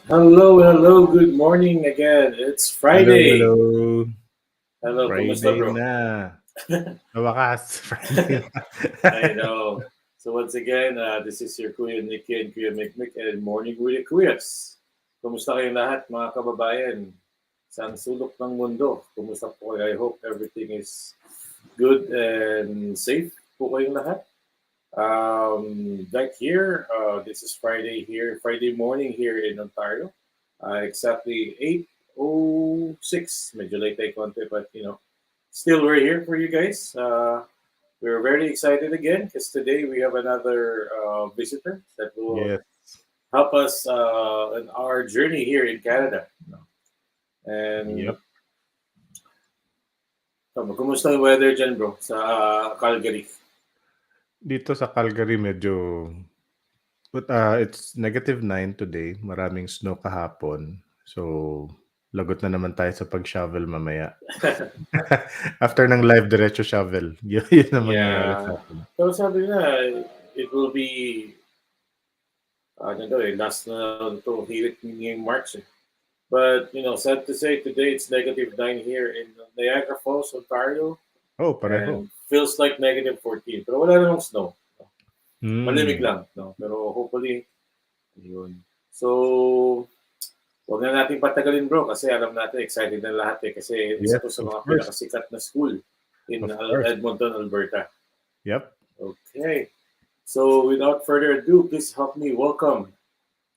Hello, good morning again. It's Hello, Friday. hello. Hello, kumusta Friday bro? na. Sa wakas, Friday na. I know. So once again, this is your Kuya Nicky and Kuya Mikmik and Morning with the Kuyas. Kumusta kayong lahat mga kababayan? Sa sulok ng mundo? Kumusta po kayo? I hope everything is good and safe po kayong lahat. Back here, this is Friday here, Friday morning here in Ontario. Exactly 8:06. Medyo late tayo konti, but still we're here for you guys. We're very excited again because today we have another visitor that will Yes. help us in our journey here in Canada. And Yep. kumusta yung weather dyan, bro, sa Calgary? Dito sa Calgary medyo it's -9 today. Maraming snow kahapon. So lagot na naman tayo sa pag-shovel mamaya. After ng live diretso shovel. Yun ang mangyayari sa Yeah. atin. So sabi na, it will be last na to hirit ngayong March. But sad to say, today it's -9 here in Niagara Falls, Ontario, Oh, pareho. and feels like -14. Pero wala namang snow. Malimig Hmm. lang, no? Pero hopefully, yun. So, huwag na natin patagalin, bro, kasi alam natin, excited na lahat eh. Kasi isa Yes, to sa of mga course. pinakasikat na school in Of course. Edmonton, Alberta. Yep. Okay. So, without further ado, please help me welcome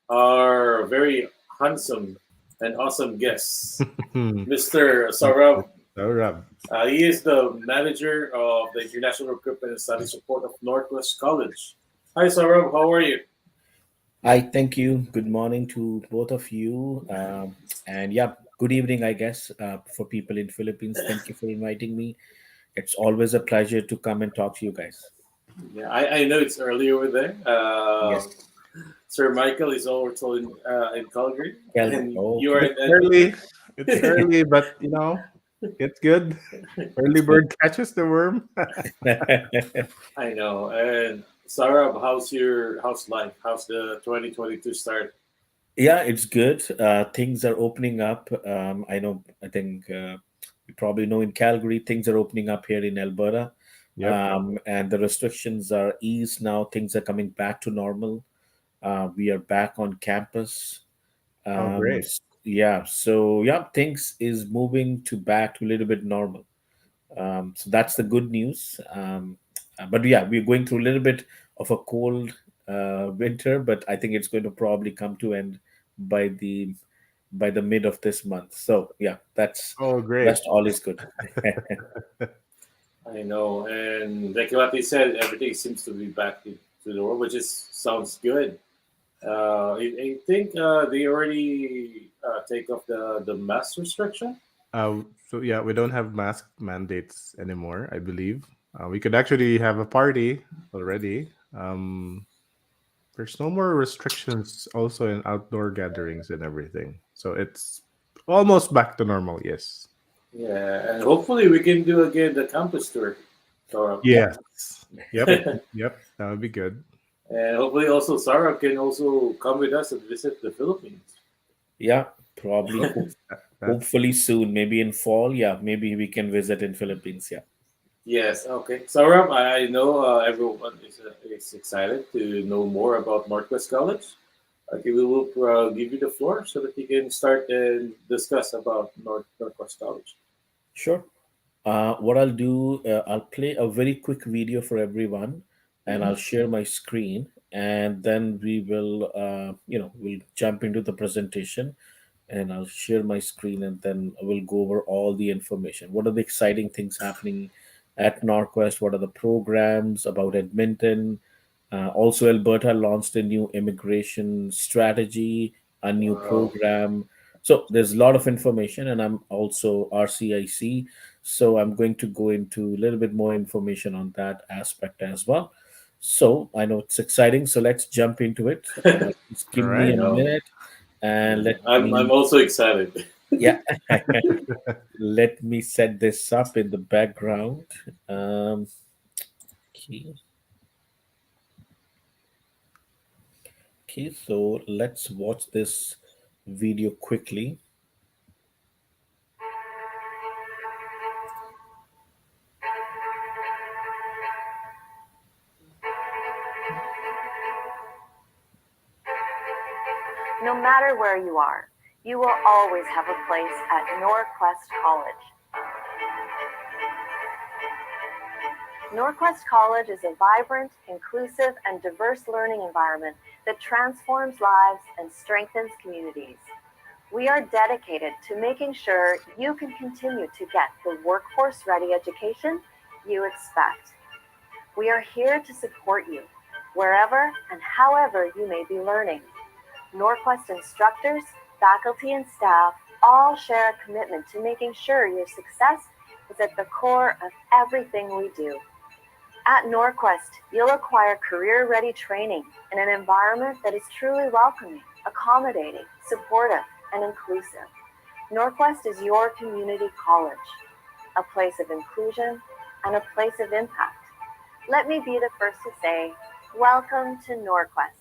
our very handsome and awesome guest, Mr. Saurabh. Saurabh. He is the manager of the International Recruitment and Study Support of NorQuest College. Hi, Saurabh. How are you? Hi, thank you. Good morning to both of you. And yeah, good evening, I guess, for people in Philippines. Thank you for inviting me. It's always a pleasure to come and talk to you guys. Yeah, I know it's early over there. Yes. Sir Michael is also in Calgary, and Oh, you are in It's early. Edmonton. It's early, but it's good. Early bird catches the worm. I know. And Saurabh, how's life? How's the 2022 start? Yeah, it's good. Things are opening up. I think you probably know in Calgary, things are opening up here in Alberta. Yep. And the restrictions are eased now. Things are coming back to normal. We are back on campus. Oh, great. Things is moving to back to a little bit normal. So that's the good news. But yeah, we're going through a little bit of a cold winter, but I think it's going to probably come to end by the mid of this month. So yeah, that's Oh, great. that's all is good. I know, and like what he said, everything seems to be back to normal, which is sounds good. I think they already take off the mask restriction. So yeah, we don't have mask mandates anymore, I believe. We could actually have a party already. There's no more restrictions also in outdoor gatherings and everything. So it's almost back to normal, yes. Yeah, and hopefully we can do again the campus tour. So, Yes. Yep. Yep. That would be good. and hopefully also Sarah can also come with us and visit the Philippines. Yeah, probably. That- Hopefully soon, maybe in fall. Yeah, maybe we can visit in Philippines. Yeah. Yes, okay. Saurabh, I know everyone is excited to know more about NorQuest College. Okay, we will give you the floor so that you can start and discuss about NorQuest College. Sure. What I'll do, I'll play a very quick video for everyone, and I'll Mhm. share my screen, and then we'll jump into the presentation, and I'll share my screen, and then we'll go over all the information. What are the exciting things happening at Norquest? What are the programs about Edmonton? Also, Alberta launched a new immigration strategy, a new Wow. program. So there's a lot of information, and I'm also RCIC. So I'm going to go into a little bit more information on that aspect as well. So I know it's exciting. So let's jump into it. Just All give me right. a Well, minute and let I'm me, also excited. yeah, let me set this up in the background. Um, okay, okay, so let's watch this video quickly. No matter where you are, you will always have a place at NorQuest College. NorQuest College is a vibrant, inclusive, and diverse learning environment that transforms lives and strengthens communities. We are dedicated to making sure you can continue to get the workforce ready education you expect. We are here to support you wherever and however you may be learning. NorQuest instructors, faculty, and staff all share a commitment to making sure your success is at the core of everything we do. At NorQuest, you'll acquire career ready training in an environment that is truly welcoming, accommodating, supportive, and inclusive. NorQuest is your community college, a place of inclusion and a place of impact. Let me be the first to say, welcome to NorQuest.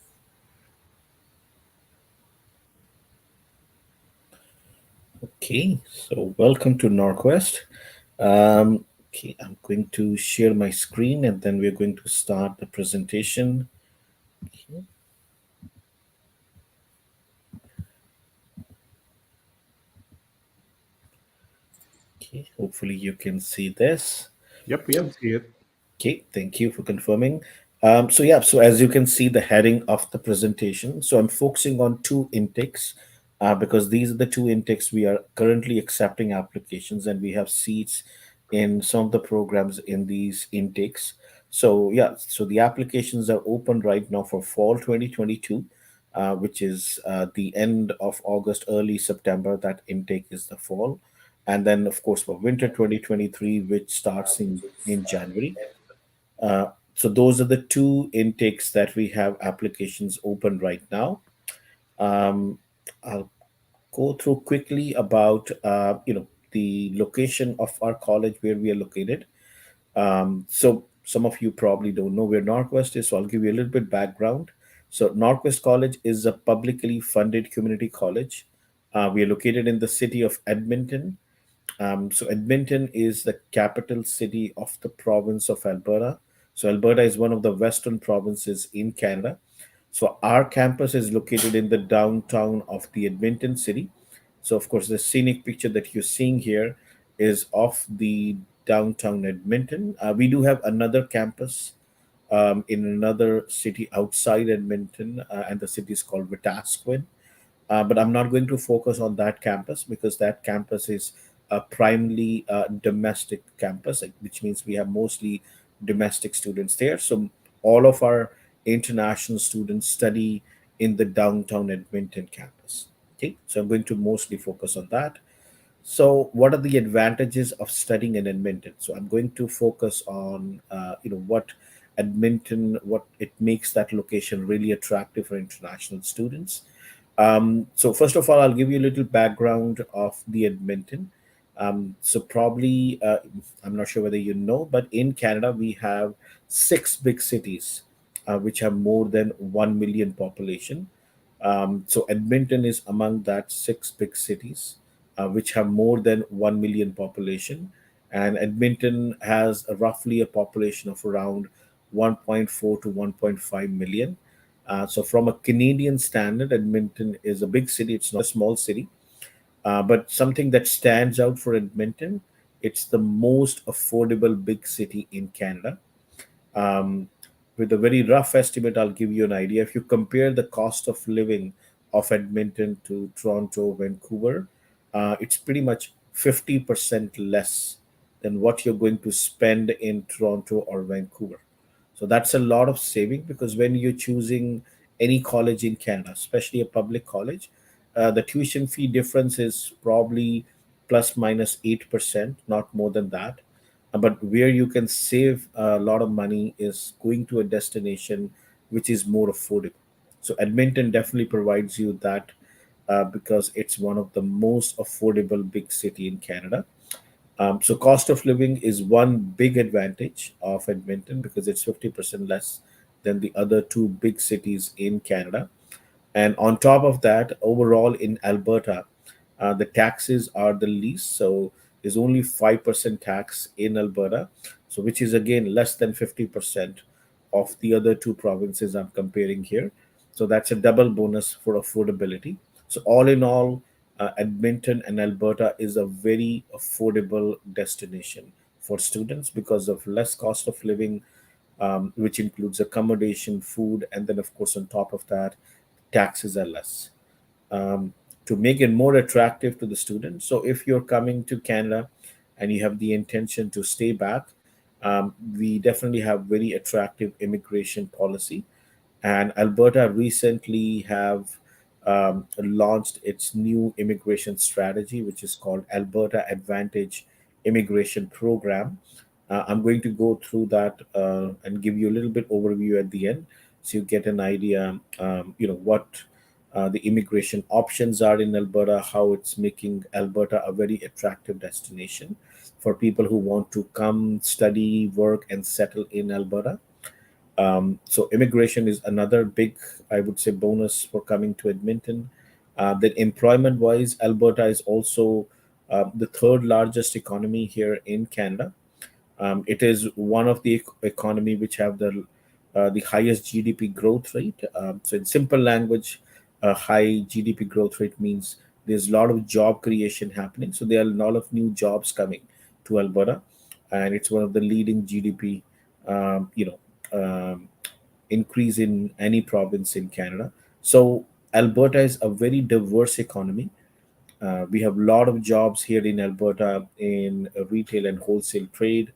Okay, so welcome to NorQuest. Okay, I'm going to share my screen and then we're going to start the presentation. Okay, okay, hopefully you can see this. Yep, we can see it. Okay, thank you for confirming. So as you can see the heading of the presentation, so I'm focusing on two intakes because these are the two intakes we are currently accepting applications and we have seats in some of the programs in these intakes. So yeah, so the applications are open right now for fall 2022, which is the end of August, early September. That intake is the fall, and then of course for winter 2023, which starts in January. So those are the two intakes that we have applications open right now. Um, I'll go through quickly about the location of our college where we are located. So some of you probably don't know where Northwest is, so I'll give you a little bit background. So Northwest College is a publicly funded community college. We are located in the city of Edmonton. So Edmonton is the capital city of the province of Alberta. So Alberta is one of the western provinces in Canada. So our campus is located in the downtown of the Edmonton city. So of course, the scenic picture that you're seeing here is of the downtown Edmonton. We do have another campus in another city outside Edmonton, and the city is called Wetaskiwin. But I'm not going to focus on that campus because that campus is a primarily domestic campus, which means we have mostly domestic students there. So all of our international students study in the downtown Edmonton campus. Okay, so I'm going to mostly focus on that. So, what are the advantages of studying in Edmonton? So, I'm going to focus on what Edmonton, what it makes that location really attractive for international students. So first of all, I'll give you a little background of the Edmonton. So probably, I'm not sure whether you know, but in Canada we have six big cities, which have more than 1 million population. So Edmonton is among that six big cities, which have more than 1 million population, and Edmonton has roughly a population of around 1.4 to 1.5 million. So, from a Canadian standard, Edmonton is a big city. It's not a small city, but something that stands out for Edmonton, it's the most affordable big city in Canada. Um, with a very rough estimate, I'll give you an idea. If you compare the cost of living of Edmonton to Toronto, Vancouver, it's pretty much 50% less than what you're going to spend in Toronto or Vancouver. So that's a lot of saving because when you're choosing any college in Canada, especially a public college, the tuition fee difference is probably plus minus 8%, not more than that. But where you can save a lot of money is going to a destination which is more affordable. So Edmonton definitely provides you that because it's one of the most affordable big city in Canada. So cost of living is one big advantage of Edmonton because it's 50% less than the other two big cities in Canada. And on top of that, overall in Alberta, the taxes are the least. So there's only 5% tax in Alberta, so which is again less than 50% of the other two provinces I'm comparing here. So that's a double bonus for affordability. So all in all, Edmonton and Alberta is a very affordable destination for students because of less cost of living, which includes accommodation, food, and then, of course, on top of that, taxes are less. Um, to make it more attractive to the students, so if you're coming to Canada and you have the intention to stay back, we definitely have very attractive immigration policy, and Alberta recently have launched its new immigration strategy, which is called Alberta Advantage Immigration Program. I'm going to go through that and give you a little bit overview at the end, so you get an idea, what the immigration options are in Alberta, how it's making Alberta a very attractive destination for people who want to come, study, work, and settle in Alberta. So immigration is another big, I would say, bonus for coming to Edmonton. Then employment-wise, Alberta is also the third largest economy here in Canada. It is one of the economy which have the highest GDP growth rate. So in simple language, a high GDP growth rate means there's a lot of job creation happening. So there are a lot of new jobs coming to Alberta, and it's one of the leading GDP, um, you know, um, increase in any province in Canada. So Alberta is a very diverse economy. We have a lot of jobs here in Alberta in retail and wholesale trade,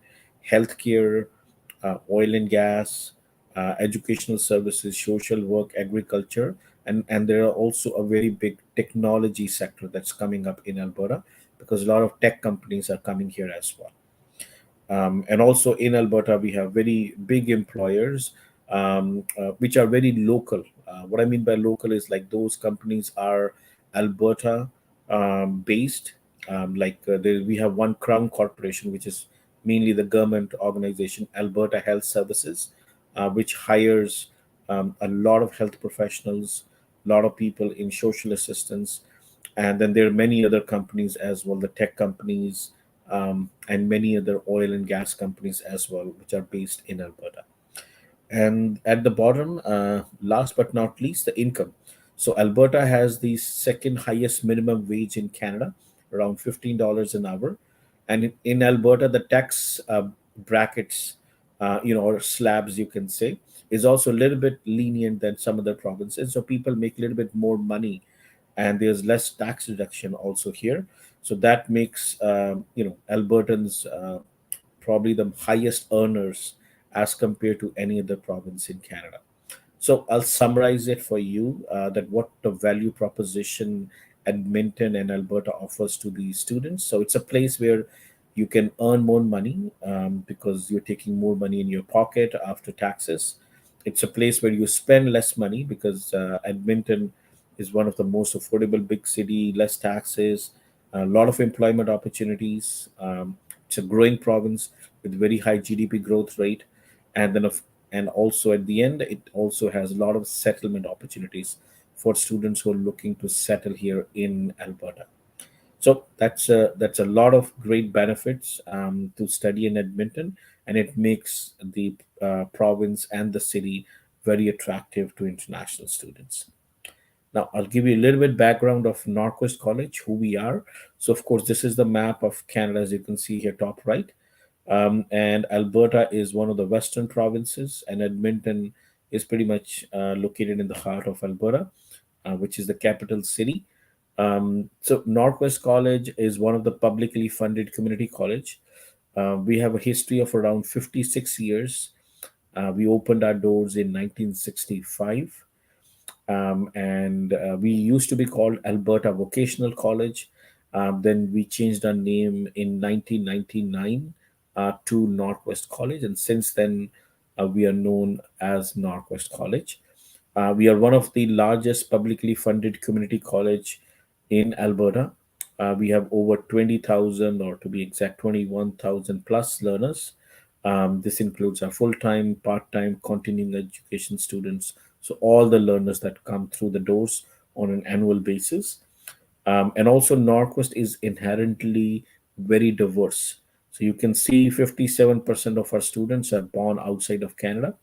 healthcare, oil and gas, educational services, social work, agriculture, and there are also a very big technology sector that's coming up in Alberta because a lot of tech companies are coming here as well. And also in Alberta, we have very big employers which are very local. What I mean by local is like those companies are Alberta based. We have one Crown Corporation, which is mainly the government organization, Alberta Health Services, which hires a lot of health professionals, a lot of people in social assistance, and then there are many other companies as well, the tech companies, and many other oil and gas companies as well, which are based in Alberta. And at the bottom, last but not least, the income. So Alberta has the second highest minimum wage in Canada, around $15 an hour. And in Alberta, the tax brackets, or slabs, you can say, is also a little bit lenient than some other provinces. So people make a little bit more money, and there's less tax deduction also here. So that makes Albertans probably the highest earners as compared to any other province in Canada. So I'll summarize it for you that what the value proposition Edmonton and Alberta offers to the students. So it's a place where you can earn more money because you're taking more money in your pocket after taxes. It's a place where you spend less money because Edmonton is one of the most affordable big city, less taxes, a lot of employment opportunities. It's a growing province with very high GDP growth rate, and and also at the end, it also has a lot of settlement opportunities for students who are looking to settle here in Alberta. So that's a lot of great benefits to study in Edmonton, and it makes the province and the city very attractive to international students. Now, I'll give you a little bit background of NorQuest College, who we are. So, of course, this is the map of Canada, as you can see here, top right. And Alberta is one of the western provinces, and Edmonton is pretty much located in the heart of Alberta, which is the capital city. So, NorQuest College is one of the publicly funded community college. We have a history of around 56 years. We opened our doors in 1965, and we used to be called Alberta Vocational College. Then we changed our name in 1999 to NorQuest College, and since then we are known as NorQuest College. We are one of the largest publicly funded community college in Alberta. We have over 20,000, or to be exact, 21,000 plus learners. This includes our full time, part time, continuing education students. So, all the learners that come through the doors on an annual basis. And also, Norquest is inherently very diverse. So, you can see 57% of our students are born outside of Canada.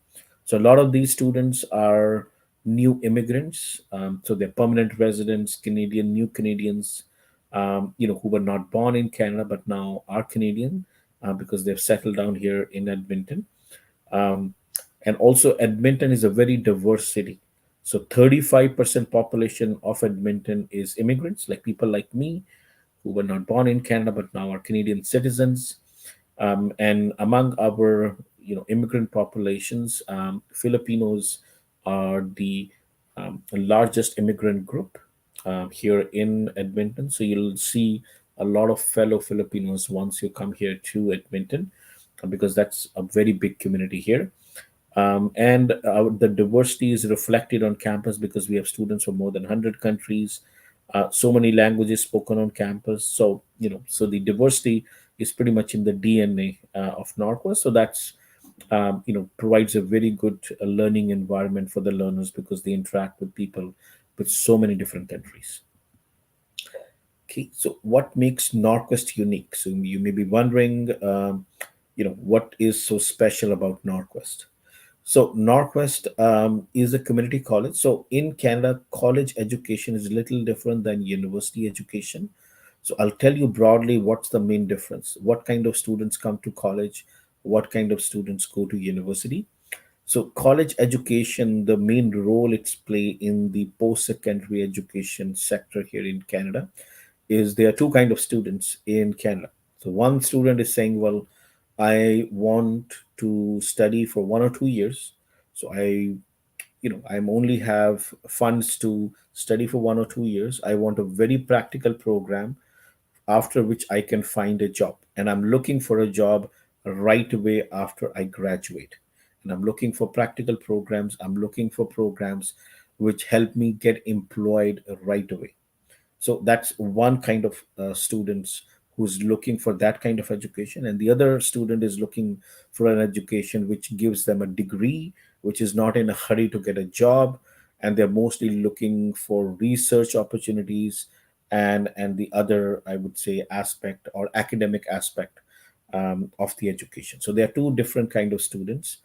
So, a lot of these students are new immigrants. So, they're permanent residents, Canadian, new Canadians, who were not born in Canada but now are Canadian because they've settled down here in Edmonton. Um, and also, Edmonton is a very diverse city. So 35% population of Edmonton is immigrants, like people like me who were not born in Canada but now are Canadian citizens. And among our immigrant populations, Filipinos are the largest immigrant group here in Edmonton. So you'll see a lot of fellow Filipinos once you come here to Edmonton, because that's a very big community here. And the diversity is reflected on campus because we have students from more than 100 countries, so many languages spoken on campus. So, so the diversity is pretty much in the DNA of Northwest. So that's, provides a very good learning environment for the learners because they interact with people with so many different countries. Okay, so what makes Northwest unique? So you may be wondering, what is so special about Northwest? So Northwest is a community college. So in Canada, college education is a little different than university education. So I'll tell you broadly what's the main difference. What kind of students come to college? What kind of students go to university? So college education, the main role it's play in the post-secondary education sector here in Canada is there are two kind of students in Canada. So one student is saying, well, I want to study for 1 or 2 years. So I'm only have funds to study for 1 or 2 years. I want a very practical program after which I can find a job. And I'm looking for a job right away after I graduate. And I'm looking for practical programs. I'm looking for programs which help me get employed right away. So that's one kind of students who's looking for that kind of education, and the other student is looking for an education which gives them a degree, which is not in a hurry to get a job, and they're mostly looking for research opportunities and the other, I would say, aspect or academic aspect of the education. So there are two different kind of students.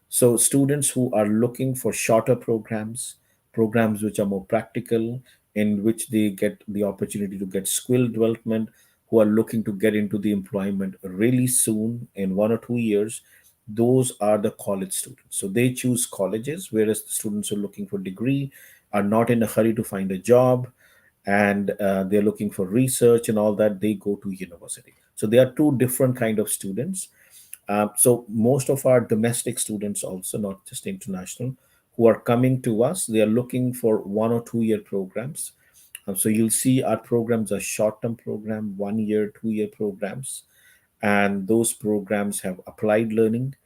So students who are looking for shorter programs which are more practical, in which they get the opportunity to get skill development, who are looking to get into the employment really soon in 1 or 2 years, those are the college students. So they choose colleges, whereas the students who are looking for degree are not in a hurry to find a job, and they're looking for research and all that, they go to university. So there are two different kind of students. So most of our domestic students also, not just international, who are coming to us, they are looking for 1 or 2 year programs. So you'll see our programs are short-term program, 1 year, 2 year programs, and those programs have applied learning,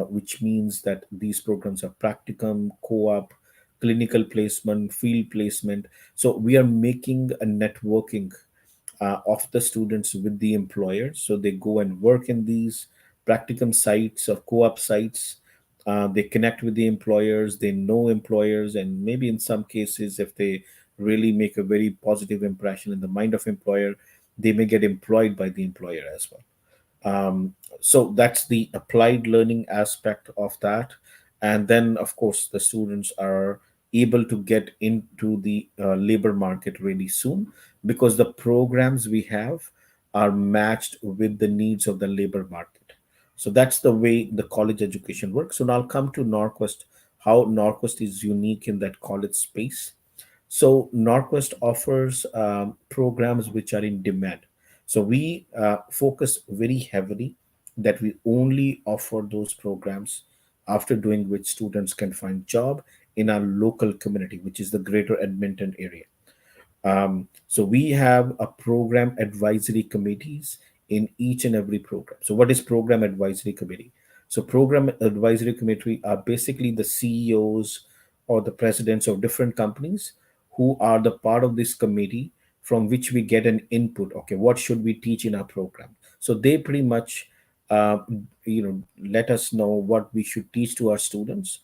which means that these programs are practicum, co-op, clinical placement, field placement. So we are making a networking of the students with the employers. So they go and work in these practicum sites or co-op sites. They connect with the employers, they know employers, and maybe in some cases, if they really make a very positive impression in the mind of employer, they may get employed by the employer as well. So that's the applied learning aspect of that. And then, of course, the students are able to get into the labor market really soon because the programs we have are matched with the needs of the labor market. So that's the way the college education works. So now I'll come to Norquest, how Norquest is unique in that college space. So Norquest offers programs which are in demand. So we focus very heavily that we only offer those programs after doing which students can find job in our local community, which is the greater Edmonton area. So we have a program advisory committees in each and every program. So what is program advisory committee? So program advisory committee are basically the CEOs or the presidents of different companies who are the part of this committee, from which we get an input. Okay, what should we teach in our program? So they pretty much uh, let us know what we should teach to our students.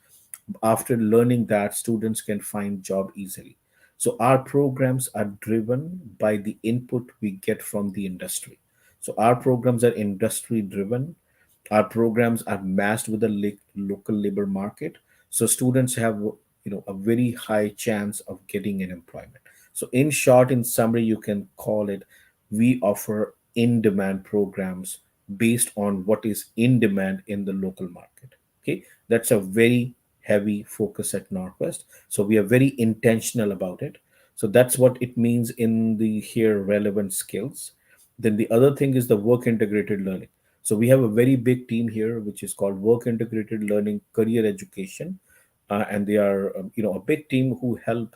After learning that, students can find job easily. So our programs are driven by the input we get from the industry. So our programs are industry driven. Our programs are matched with the local labor market. So students have a very high chance of getting an employment. So in short, in summary, you can call it, we offer in demand programs based on what is in demand in the local market. Okay, that's a very heavy focus at Northwest. So we are very intentional about it. So that's what it means in the here relevant skills. Then the other thing is the work integrated learning. So we have a very big team here, which is called Work Integrated Learning Career Education, and they are a big team who help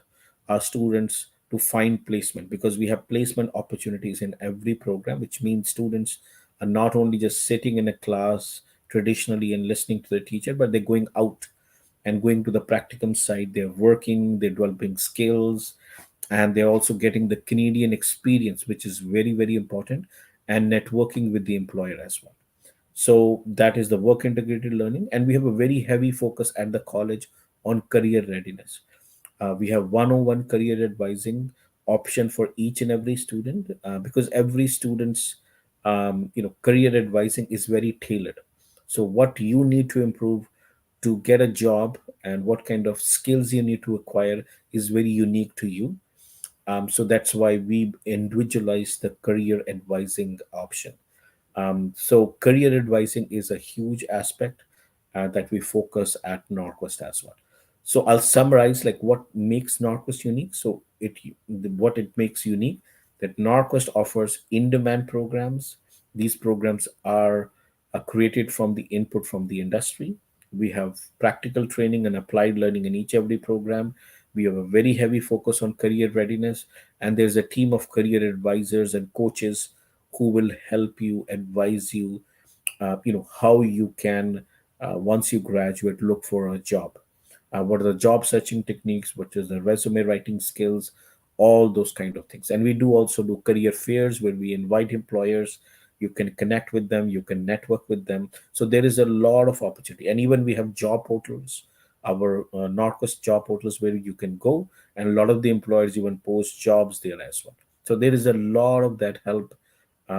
our students to find placement, because we have placement opportunities in every program, which means students are not only just sitting in a class traditionally and listening to the teacher, but they're going out and going to the practicum side. They're working, they're developing skills, and they're also getting the Canadian experience, which is very, very important, and networking with the employer as well. So that is the work integrated learning. And we have a very heavy focus at the college on career readiness. We have one-on-one career advising option for each and every student, because every student's career advising is very tailored. So what you need to improve to get a job and what kind of skills you need to acquire is very unique to you. So that's why we individualize the career advising option. So career advising is a huge aspect that we focus at Norquest as well. So I'll summarize like what makes Norquest unique. So what it makes unique, that Norquest offers in-demand programs. These programs are created from the input from the industry. We have practical training and applied learning in each every program. We have a very heavy focus on career readiness, and there's a team of career advisors and coaches who will help you, advise you, how you can, once you graduate, look for a job. What are the job searching techniques? What is the resume writing skills? All those kind of things. And we do also do career fairs where we invite employers. You can connect with them, you can network with them. So there is a lot of opportunity. And even we have job portals, our Northwest job portals, where you can go, and a lot of the employers even post jobs there as well. So there is a lot of that help,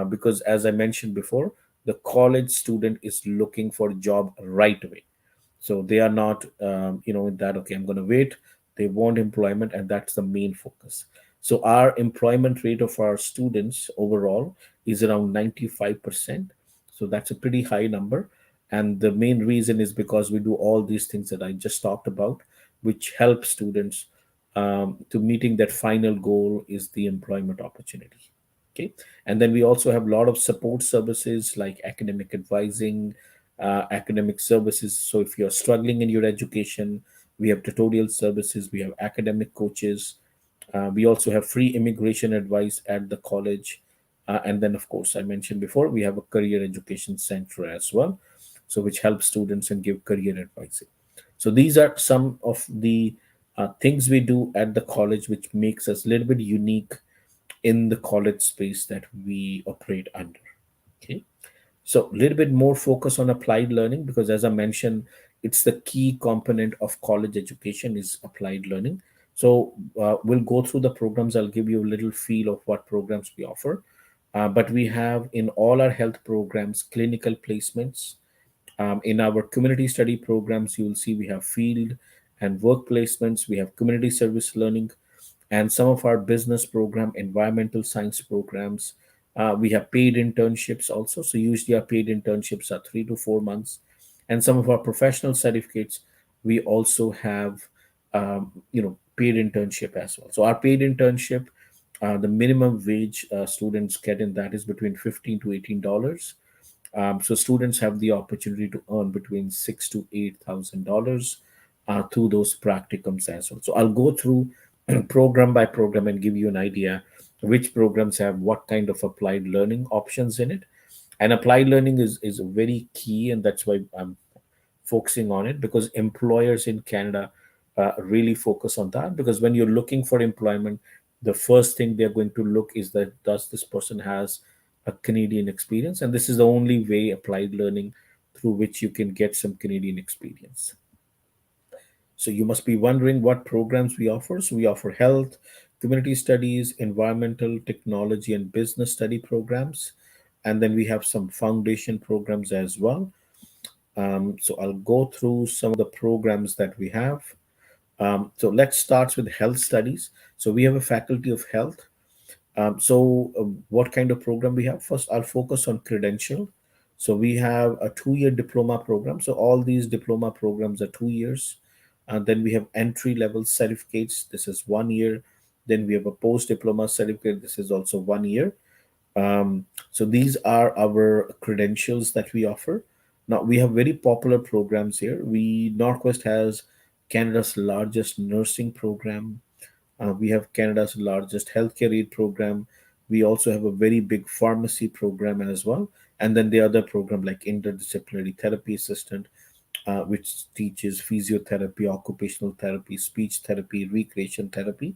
because as I mentioned before, the college student is looking for a job right away. So they are not that, okay, I'm going to wait. They want employment, and that's the main focus. So our employment rate of our students overall is around 95%. So that's a pretty high number. And the main reason is because we do all these things that I just talked about, which help students to meeting that final goal is the employment opportunity. Okay. And then we also have a lot of support services like academic advising, academic services. So if you're struggling in your education, we have tutorial services, we have academic coaches. We also have free immigration advice at the college. And then, of course, I mentioned before, we have a career education center as well, so which helps students and give career advice. So these are some of the things we do at the college, which makes us a little bit unique in the college space that we operate under. Okay. So a little bit more focus on applied learning, because as I mentioned, it's the key component of college education is applied learning. So we'll go through the programs. I'll give you a little feel of what programs we offer. But we have in all our health programs clinical placements. In our community study programs, you will see we have field and work placements. We have community service learning, and some of our business program, environmental science programs. We have paid internships also. So usually our paid internships are 3 to 4 months, and some of our professional certificates we also have, paid internship as well. So our paid internship, the minimum wage students get in that is between $15 to $18. So students have the opportunity to earn between $6,000 to $8,000 through those practicums as well. So I'll go through program by program and give you an idea which programs have what kind of applied learning options in it. And applied learning is very key, and that's why I'm focusing on it, because employers in Canada really focus on that. Because when you're looking for employment, the first thing they're going to look is that does this person has a Canadian experience, and this is the only way applied learning through which you can get some Canadian experience. So you must be wondering what programs we offer. So we offer health, community studies, environmental, technology, and business study programs. And then we have some foundation programs as well. So I'll go through some of the programs that we have. So let's start with health studies. So we have a faculty of health. What kind of program we have? First, I'll focus on credential. So we have a 2 year diploma program. So all these diploma programs are 2 years. And then we have entry level certificates. This is 1 year. Then we have a post diploma certificate. This is also 1 year. So these are our credentials that we offer. Now we have very popular programs here. NorQuest has Canada's largest nursing program. We have Canada's largest healthcare aid program. We also have a very big pharmacy program as well. And then the other program like interdisciplinary therapy assistant, which teaches physiotherapy, occupational therapy, speech therapy, recreation therapy.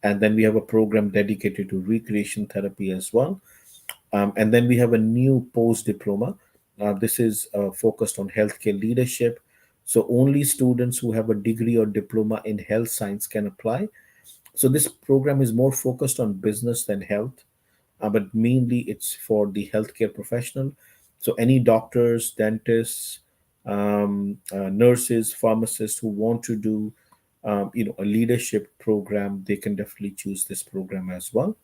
And then we have a program dedicated to recreation therapy as well. And then we have a new post diploma. This is focused on healthcare leadership. So only students who have a degree or diploma in health science can apply. So this program is more focused on business than health, but mainly it's for the healthcare professional. So any doctors, dentists, nurses, pharmacists who want to do, a leadership program, they can definitely choose this program as well.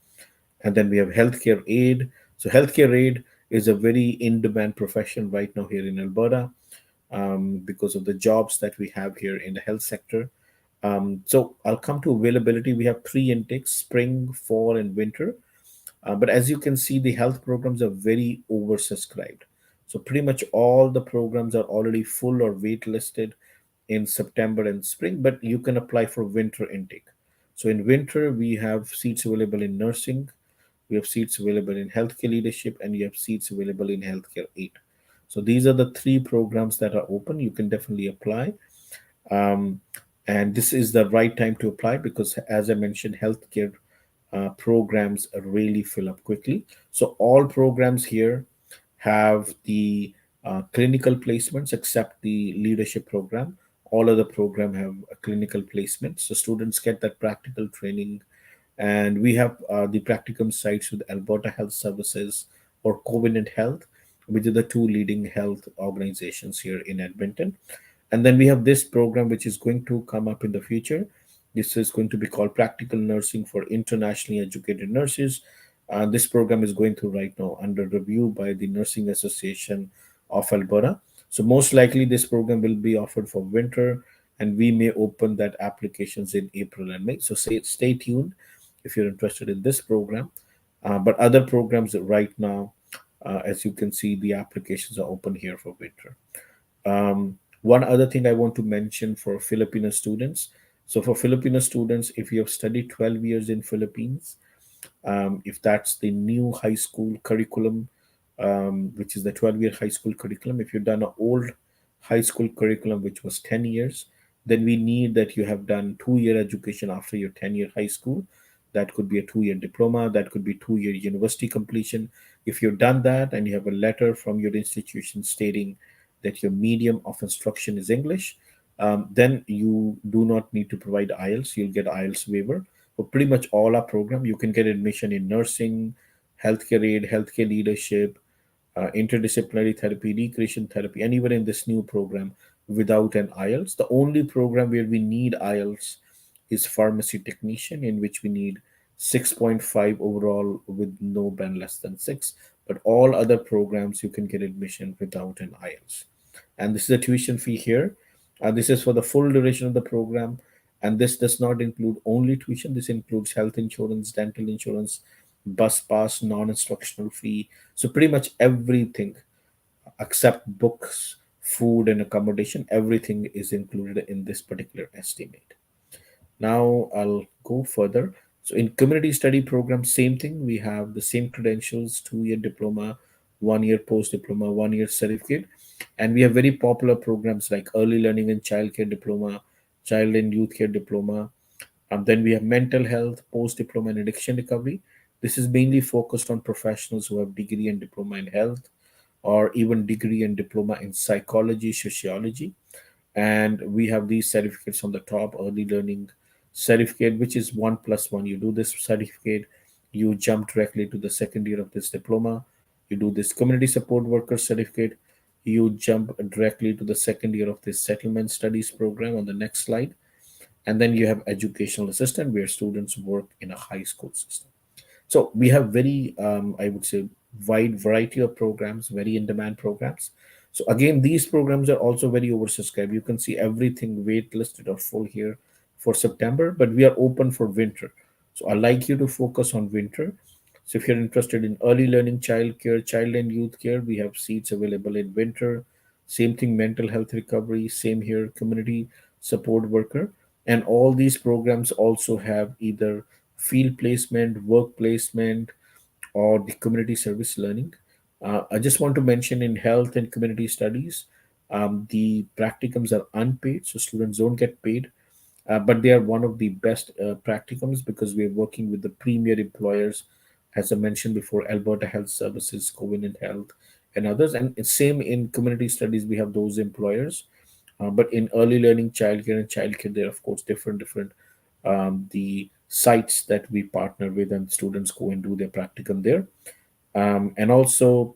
And then we have healthcare aid. So healthcare aid is a very in-demand profession right now here in Alberta, because of the jobs that we have here in the health sector. So I'll come to availability. We have three intakes: spring, fall, and winter. But as you can see, the health programs are very oversubscribed. So pretty much all the programs are already full or waitlisted in September and spring, but you can apply for winter intake. So in winter, we have seats available in nursing, we have seats available in healthcare leadership, and we have seats available in healthcare aid. So these are the three programs that are open. You can definitely apply. Um, and this is the right time to apply because, as I mentioned, healthcare programs really fill up quickly. So all programs here have the clinical placements except the leadership program. All other program have a clinical placement. So students get that practical training, and we have the practicum sites with Alberta Health Services or Covenant Health, which are the two leading health organizations here in Edmonton. And then we have this program which is going to come up in the future. This is going to be called Practical Nursing for Internationally Educated Nurses. This program is going through right now under review by the Nursing Association of Alberta. So most likely this program will be offered for winter, and we may open that applications in April and May. So stay tuned if you're interested in this program. But other programs right now, as you can see, the applications are open here for winter. One other thing I want to mention for Filipino students. So for Filipino students, if you have studied 12 years in Philippines, if that's the new high school curriculum, which is the 12-year high school curriculum, if you've done an old high school curriculum, which was 10 years, then we need that you have done 2 year education after your 10-year high school. That could be a 2 year diploma, that could be 2 year university completion. If you've done that and you have a letter from your institution stating that your medium of instruction is English, then you do not need to provide IELTS. You'll get IELTS waiver. For pretty much all our program, you can get admission in nursing, healthcare aid, healthcare leadership, interdisciplinary therapy, recreation therapy, and even in this new program without an IELTS. The only program where we need IELTS is pharmacy technician, in which we need 6.5 overall with no band less than 6. But all other programs you can get admission without an IELTS. And this is the tuition fee here. This is for the full duration of the program. And this does not include only tuition. This includes health insurance, dental insurance, bus pass, non-instructional fee. So pretty much everything except books, food, and accommodation, everything is included in this particular estimate. Now I'll go further. So in community study program, same thing. We have the same credentials: 2 year diploma, 1 year post diploma, 1 year certificate, and we have very popular programs like early learning and childcare diploma, child and youth care diploma. Then we have mental health, post diploma, and addiction recovery. This is mainly focused on professionals who have degree and diploma in health, or even degree and diploma in psychology, sociology. And we have these certificates on the top: early learning certificate, which is 1+1. You do this certificate, you jump directly to the second year of this diploma. You do this community support worker certificate, you jump directly to the second year of this settlement studies program on the next slide. And then you have educational assistant, where students work in a high school system. So we have very, I would say, wide variety of programs, very in demand programs. So again, these programs are also very oversubscribed. You can see everything waitlisted or full here for September, but we are open for winter. So I like you to focus on winter. So if you're interested in early learning, child care, child and youth care, we have seats available in winter. Same thing, mental health recovery, same here, community support worker. And all these programs also have either field placement, work placement, or the community service learning. I just want to mention, in health and community studies, the practicums are unpaid, so students don't get paid, but they are one of the best practicums, because we are working with the premier employers, as I mentioned before: Alberta Health Services, Covenant Health, and others. And it's same in community studies, we have those employers. But in early learning, childcare and childcare, there are of course different the sites that we partner with, and students go and do their practicum there. And also,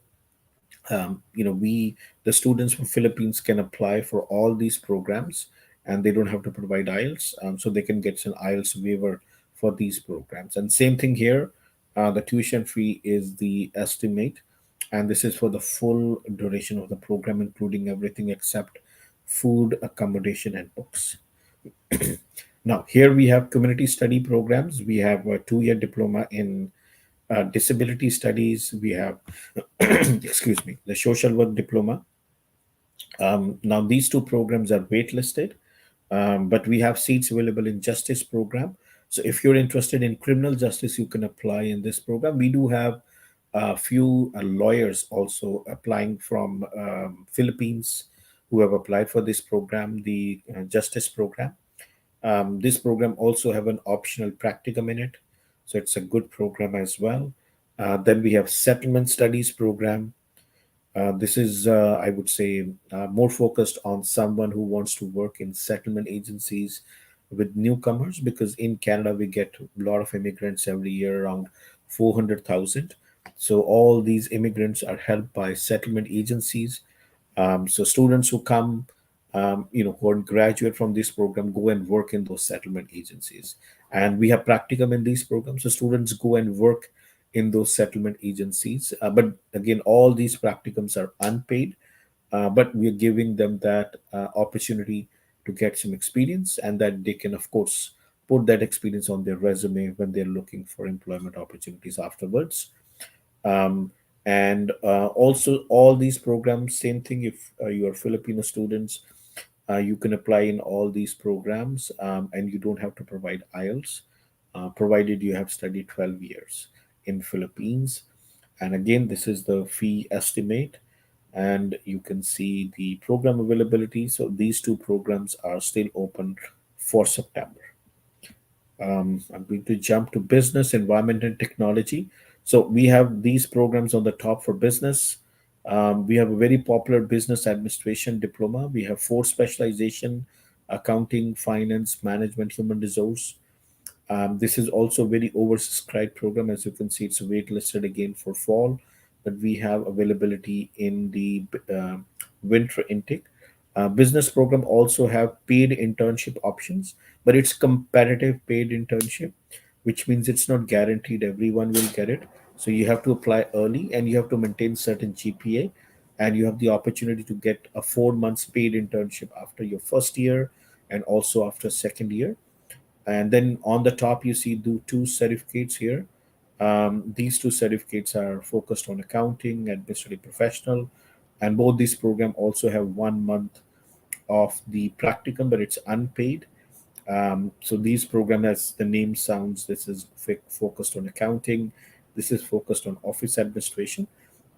we the students from Philippines can apply for all these programs, and they don't have to provide IELTS, so they can get an IELTS waiver for these programs. And same thing here, the tuition fee is the estimate, and this is for the full duration of the program, including everything except food, accommodation, and books. Now, here we have community study programs. We have a 2 year diploma in disability studies. We have, excuse me, the social work diploma. Now, these two programs are waitlisted, but we have seats available in justice program. So if you're interested in criminal justice, you can apply in this program. We do have a few lawyers also applying from Philippines, who have applied for this program, the justice program. This program also have an optional practicum in it, so it's a good program as well. Then we have settlement studies program. This is, I would say, more focused on someone who wants to work in settlement agencies with newcomers, because in Canada we get a lot of immigrants every year, around 400,000. So all these immigrants are helped by settlement agencies. So students who come, who are graduate from this program, go and work in those settlement agencies. And we have practicum in these programs, so students go and work in those settlement agencies. But again, all these practicums are unpaid, but we are giving them that opportunity to get some experience, and that they can, of course, put that experience on their resume when they're looking for employment opportunities afterwards. um, and also, all these programs, same thing, if you are Filipino students, you can apply in all these programs, and you don't have to provide IELTS, provided you have studied 12 years in Philippines. And again, this is the fee estimate, and you can see the program availability. So these two programs are still open for September. I'm going to jump to business, environment, and technology. So we have these programs on the top for business. We have a very popular business administration diploma. We have four specialization: accounting, finance, management, human resource. This is also a very oversubscribed program. As you can see, it's waitlisted again for fall, but we have availability in the winter intake. Business program also have paid internship options, but it's competitive paid internship, which means it's not guaranteed everyone will get it. So you have to apply early, and you have to maintain certain GPA, and you have the opportunity to get a 4 months paid internship after your first year, and also after second year. And then on the top, you see the two certificates here. These two certificates are focused on accounting, administrative professional, and both these program also have 1 month of the practicum, but it's unpaid. So these program, as the name sounds, this is focused on accounting. This is focused on office administration.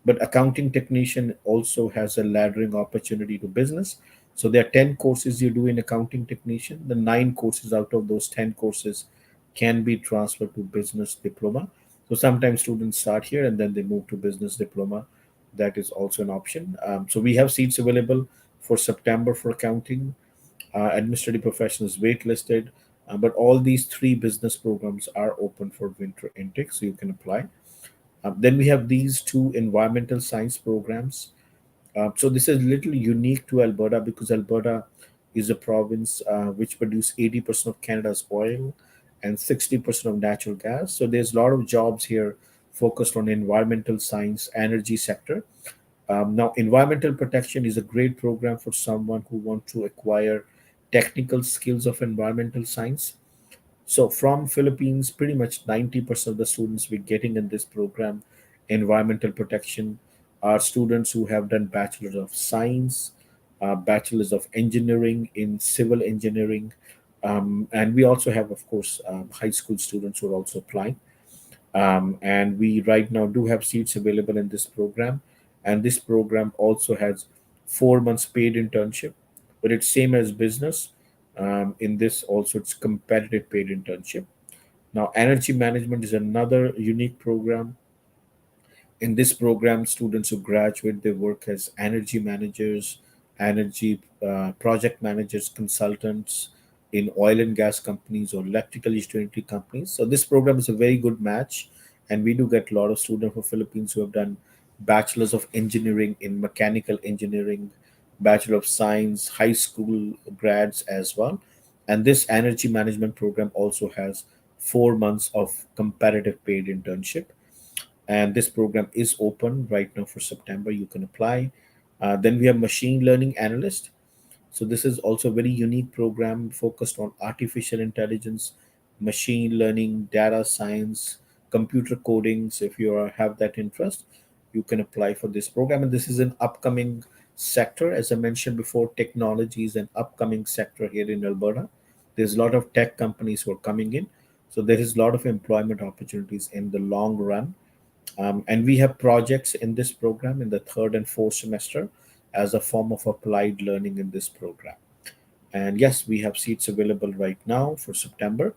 But accounting technician also has a laddering opportunity to business. So there are 10 courses you do in accounting technician. The 9 courses out of those 10 courses can be transferred to business diploma. So sometimes students start here and then they move to business diploma. That is also an option. So we have seats available for September for accounting. Administrative professionals waitlisted, but all these 3 business programs are open for winter intake, so you can apply. Then we have these 2 environmental science programs. So this is little unique to Alberta because Alberta is a province which produces 80% of Canada's oil and 60% of natural gas. So there's a lot of jobs here focused on environmental science, energy sector. Now, environmental protection is a great program for someone who wants to acquire technical skills of environmental science. So from Philippines, pretty much 90% of the students we're getting in this program, environmental protection, are students who have done Bachelor of Science, Bachelors of Engineering in Civil Engineering, and we also have, of course, high school students who are also applying. And we right now do have seats available in this program, and this program also has 4 months paid internship, but it's same as business. In this also it's competitive paid internship. Now energy management is another unique program. In this program, students who graduate, they work as energy managers, energy project managers, consultants in oil and gas companies or electrical utility companies. So this program is a very good match, and we do get a lot of students from Philippines who have done bachelors of engineering in mechanical engineering, bachelor of science, high school grads as well. And this energy management program also has 4 months of comparative paid internship, and this program is open right now for September. You can apply. Then we have machine learning analyst. So this is also a very unique program focused on artificial intelligence, machine learning, data science, computer coding. So if you have that interest, you can apply for this program. And this is an upcoming sector. As I mentioned before, technology is an upcoming sector here in Alberta. There's a lot of tech companies who are coming in. So there is a lot of employment opportunities in the long run. And we have projects in this program in the third and fourth semester as a form of applied learning in this program. And yes, we have seats available right now for September.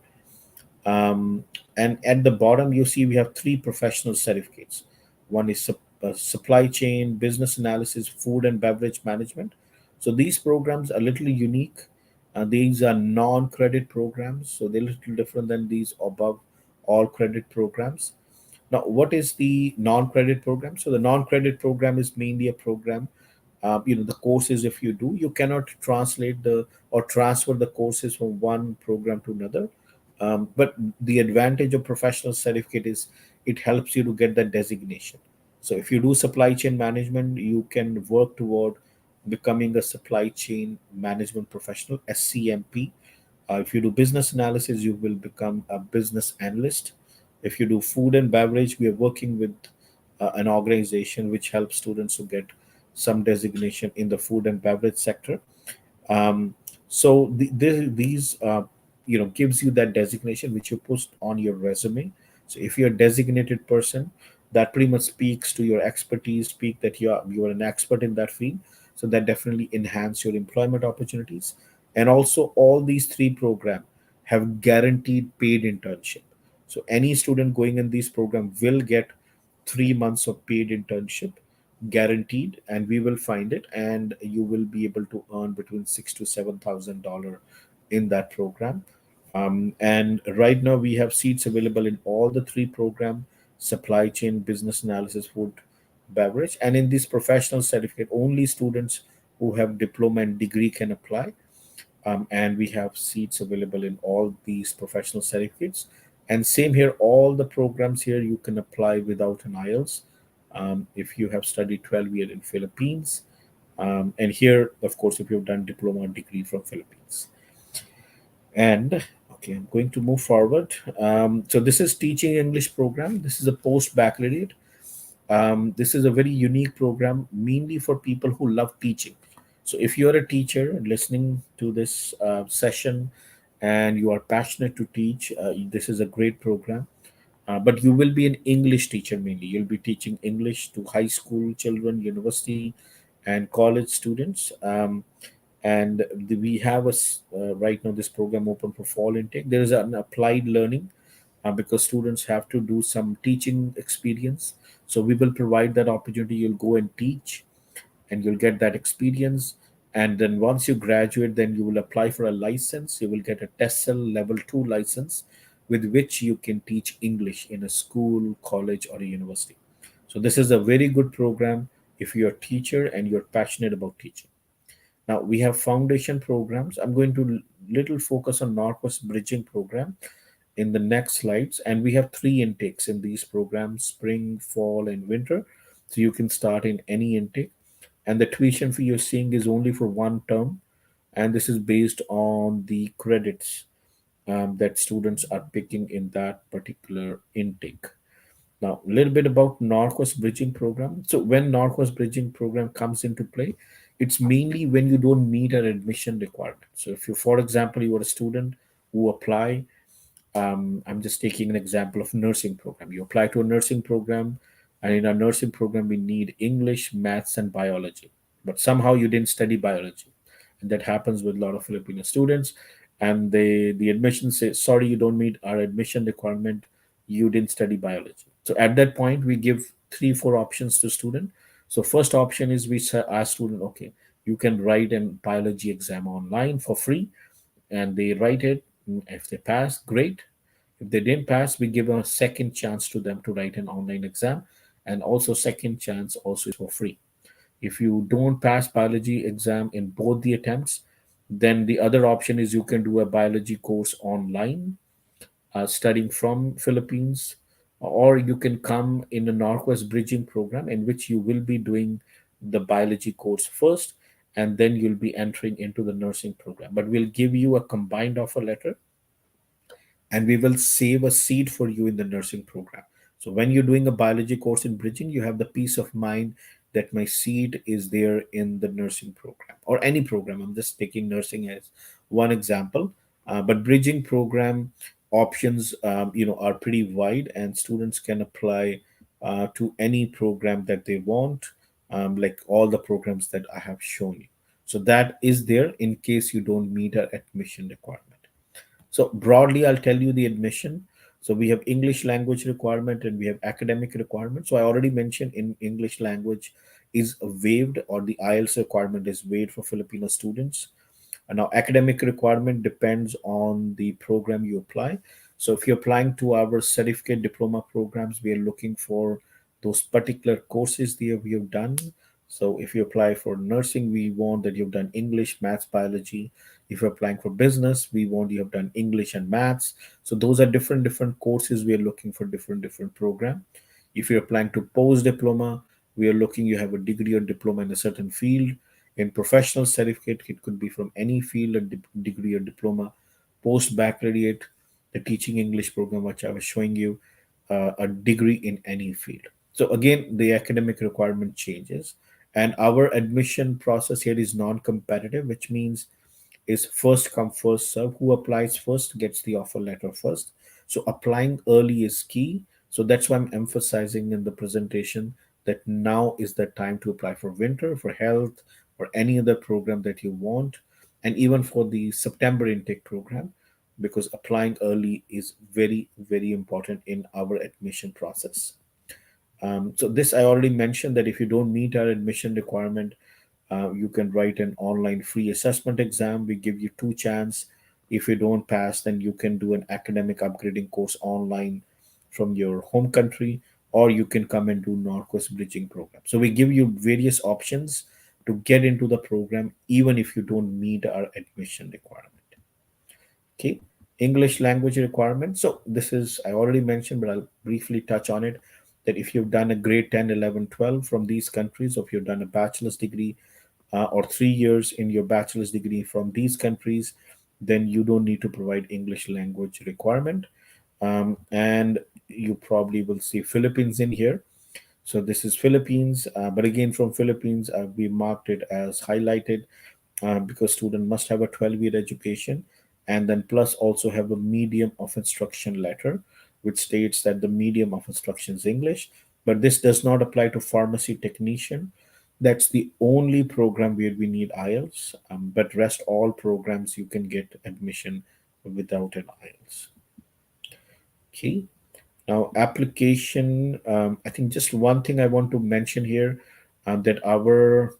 Um, and at the bottom, you see we have 3 professional certificates. One is supply chain, business analysis, food and beverage management. So these programs are a little unique. These are non-credit programs, so they're a little different than these above all credit programs. Now, what is the non-credit program? So the non-credit program is mainly a program, the courses, if you do, you cannot translate the or transfer the courses from one program to another. But the advantage of professional certificate is it helps you to get that designation. So if you do supply chain management, you can work toward becoming a supply chain management professional, SCMP. If you do business analysis, you will become a business analyst. If you do food and beverage, we are working with an organization which helps students to get some designation in the food and beverage sector. um, so these gives you that designation which you post on your resume. So if you're a designated person, that pretty much speaks to your expertise, speak that you are an expert in that field. So that definitely enhance your employment opportunities. And also all these 3 programs have guaranteed paid internship. So any student going in this program will get 3 months of paid internship guaranteed, and we will find it, and you will be able to earn between $6,000 to $7,000 in that program. And right now we have seats available in all the 3 program: supply chain, business analysis, food, beverage. And in this professional certificate, only students who have diploma and degree can apply. And we have seats available in all these professional certificates. And same here, all the programs here you can apply without an IELTS, if you have studied 12 years in Philippines. And here, of course, if you've done diploma or degree from Philippines. And okay, I'm going to move forward. So this is teaching English program. This is a post baccalaureate. This is a very unique program, mainly for people who love teaching. So if you're a teacher listening to this session and you are passionate to teach, this is a great program. But you will be an English teacher mainly. You'll be teaching English to high school children, university, and college students. We have right now this program open for fall intake. There is an applied learning because students have to do some teaching experience. So we will provide that opportunity. You'll go and teach, and you'll get that experience. And then once you graduate, then you will apply for a license. You will get a TESOL level 2 license with which you can teach English in a school, college, or a university. So this is a very good program if you're a teacher and you're passionate about teaching. Now we have foundation programs. I'm going to little focus on NorQuest bridging program in the next slides. And we have three intakes in these programs: spring, fall, and winter. So you can start in any intake. And the tuition fee you're seeing is only for one term. And this is based on the credits that students are picking in that particular intake. Now, a little bit about NorQuest bridging program. So when NorQuest bridging program comes into play, it's mainly when you don't meet an admission requirement. So if you, for example, you are a student who apply, I'm just taking an example of nursing program. You apply to a nursing program, and in a nursing program, we need English, maths, and biology. But somehow you didn't study biology, and that happens with a lot of Filipino students. And the admission says, "Sorry, you don't meet our admission requirement. You didn't study biology." So at that point, we give three, four options to student. So first option is we ask student, okay, you can write an biology exam online for free, and they write it. If they pass, great. If they didn't pass, we give a second chance to them to write an online exam, and also second chance also is for free. If you don't pass biology exam in both the attempts, then the other option is you can do a biology course online, studying from Philippines, or you can come in a NorQuest bridging program in which you will be doing the biology course first, and then you'll be entering into the nursing program. But we'll give you a combined offer letter, and we will save a seat for you in the nursing program. So when you're doing a biology course in bridging, you have the peace of mind that my seat is there in the nursing program or any program. I'm just taking nursing as one example, but bridging program options, are pretty wide, and students can apply to any program that they want, like all the programs that I have shown you. So that is there in case you don't meet our admission requirement. So broadly, I'll tell you the admission. So we have English language requirement and we have academic requirement. So I already mentioned in English language is waived, or the IELTS requirement is waived for Filipino students. And now academic requirement depends on the program you apply. So if you're applying to our certificate diploma programs, we are looking for those particular courses that we have done. So if you apply for nursing, we want that you've done English, maths, biology. If you're applying for business, we want you have done English and maths. So those are different courses. We are looking for different program. If you're applying to post diploma, we are looking you have a degree or diploma in a certain field. In professional certificate, it could be from any field, a degree or diploma. Post baccalaureate, the teaching English program, which I was showing you, a degree in any field. So again, the academic requirement changes, and our admission process here is non-competitive, which means is first come first serve. Who applies first gets the offer letter first. So applying early is key. So that's why I'm emphasizing in the presentation that now is the time to apply for winter, for health, or any other program that you want, and even for the September intake program, because applying early is very important in our admission process. So this I already mentioned that if you don't meet our admission requirement, you can write an online free assessment exam. We give you two chance. If you don't pass, then you can do an academic upgrading course online from your home country, or you can come and do NorQuest bridging program. So we give you various options to get into the program, even if you don't meet our admission requirement. Okay, English language requirement. So this is, I already mentioned, but I'll briefly touch on it, that if you've done a grade 10, 11, 12 from these countries, or if you've done a bachelor's degree or 3 years in your bachelor's degree from these countries, then you don't need to provide English language requirement. And you probably will see Philippines in here. So this is Philippines, but again from Philippines, we marked it as highlighted because student must have a 12-year education, and then plus also have a medium of instruction letter, which states that the medium of instruction is English. But this does not apply to pharmacy technician. That's the only program where we need IELTS. But rest all programs you can get admission without an IELTS. Okay. Now, application, I think just one thing I want to mention here, that our,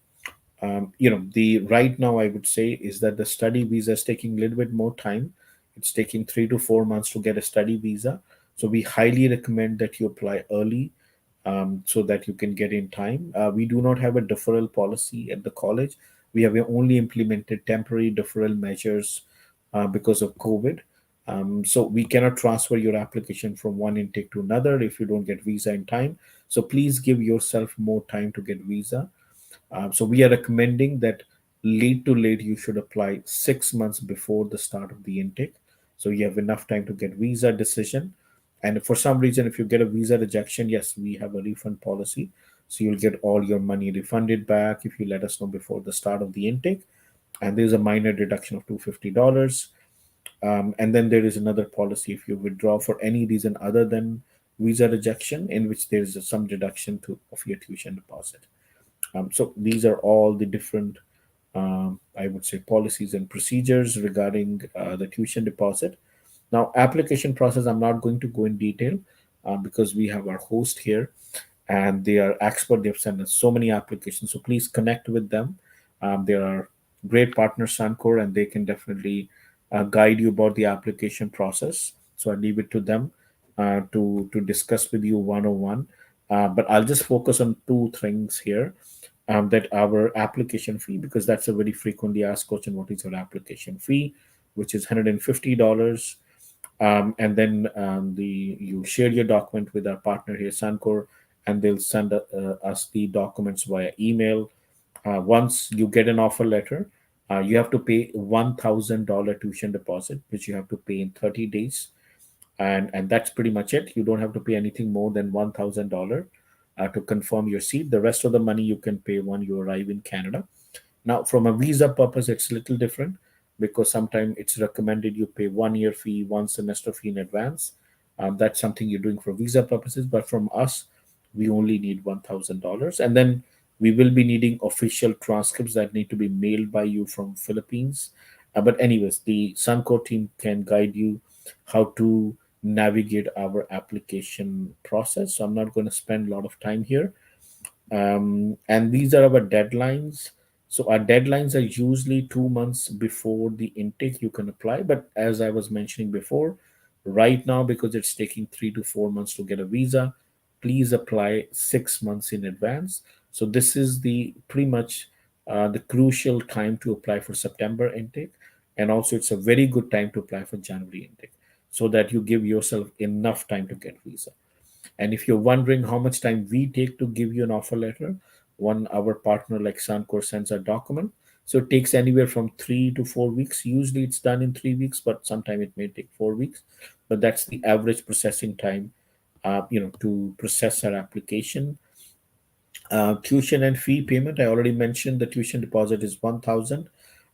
the right now I would say is that the study visa is taking a little bit more time. It's taking 3 to 4 months to get a study visa. So we highly recommend that you apply early, so that you can get in time. We do not have a deferral policy at the college. We have only implemented temporary deferral measures because of COVID. So we cannot transfer your application from one intake to another if you don't get visa in time. So please give yourself more time to get visa. So we are recommending that late to late you should apply 6 months before the start of the intake, so you have enough time to get visa decision. And if for some reason if you get a visa rejection, yes, we have a refund policy, so you'll get all your money refunded back if you let us know before the start of the intake. And there's a minor deduction of $250. And then there is another policy if you withdraw for any reason other than visa rejection, in which there is some deduction of your tuition deposit. So these are all the different, I would say, policies and procedures regarding the tuition deposit. Now, application process, I'm not going to go in detail because we have our host here and they are expert. They've sent us so many applications. So please connect with them. They are great partners, SUN-COR, and they can definitely guide you about the application process. So I leave it to them to discuss with you one on one. But I'll just focus on two things here. That our application fee, because that's a very frequently asked question, what is your application fee, which is $150. And then you share your document with our partner here, SUN-COR, and they'll send us the documents via email. Once you get an offer letter, you have to pay $1,000 tuition deposit, which you have to pay in 30 days. And that's pretty much it. You don't have to pay anything more than $1,000 to confirm your seat. The rest of the money you can pay when you arrive in Canada. Now, from a visa purpose, it's a little different because sometimes it's recommended you pay 1 year fee, 1 semester fee in advance. That's something you're doing for visa purposes. But from us, we only need $1,000. And then we will be needing official transcripts that need to be mailed by you from Philippines. But anyways, the SUN-COR team can guide you how to navigate our application process. So I'm not going to spend a lot of time here. And these are our deadlines. So our deadlines are usually 2 months before the intake you can apply. But as I was mentioning before, right now, because it's taking 3 to 4 months to get a visa, please apply 6 months in advance. So this is the pretty much the crucial time to apply for September intake. And also it's a very good time to apply for January intake, so that you give yourself enough time to get visa. And if you're wondering how much time we take to give you an offer letter, one our partner like SUN-COR sends a document. So it takes anywhere from 3 to 4 weeks. Usually it's done in 3 weeks, but sometimes it may take 4 weeks. But that's the average processing time, to process our application. Tuition and fee payment. I already mentioned the tuition deposit is 1,000,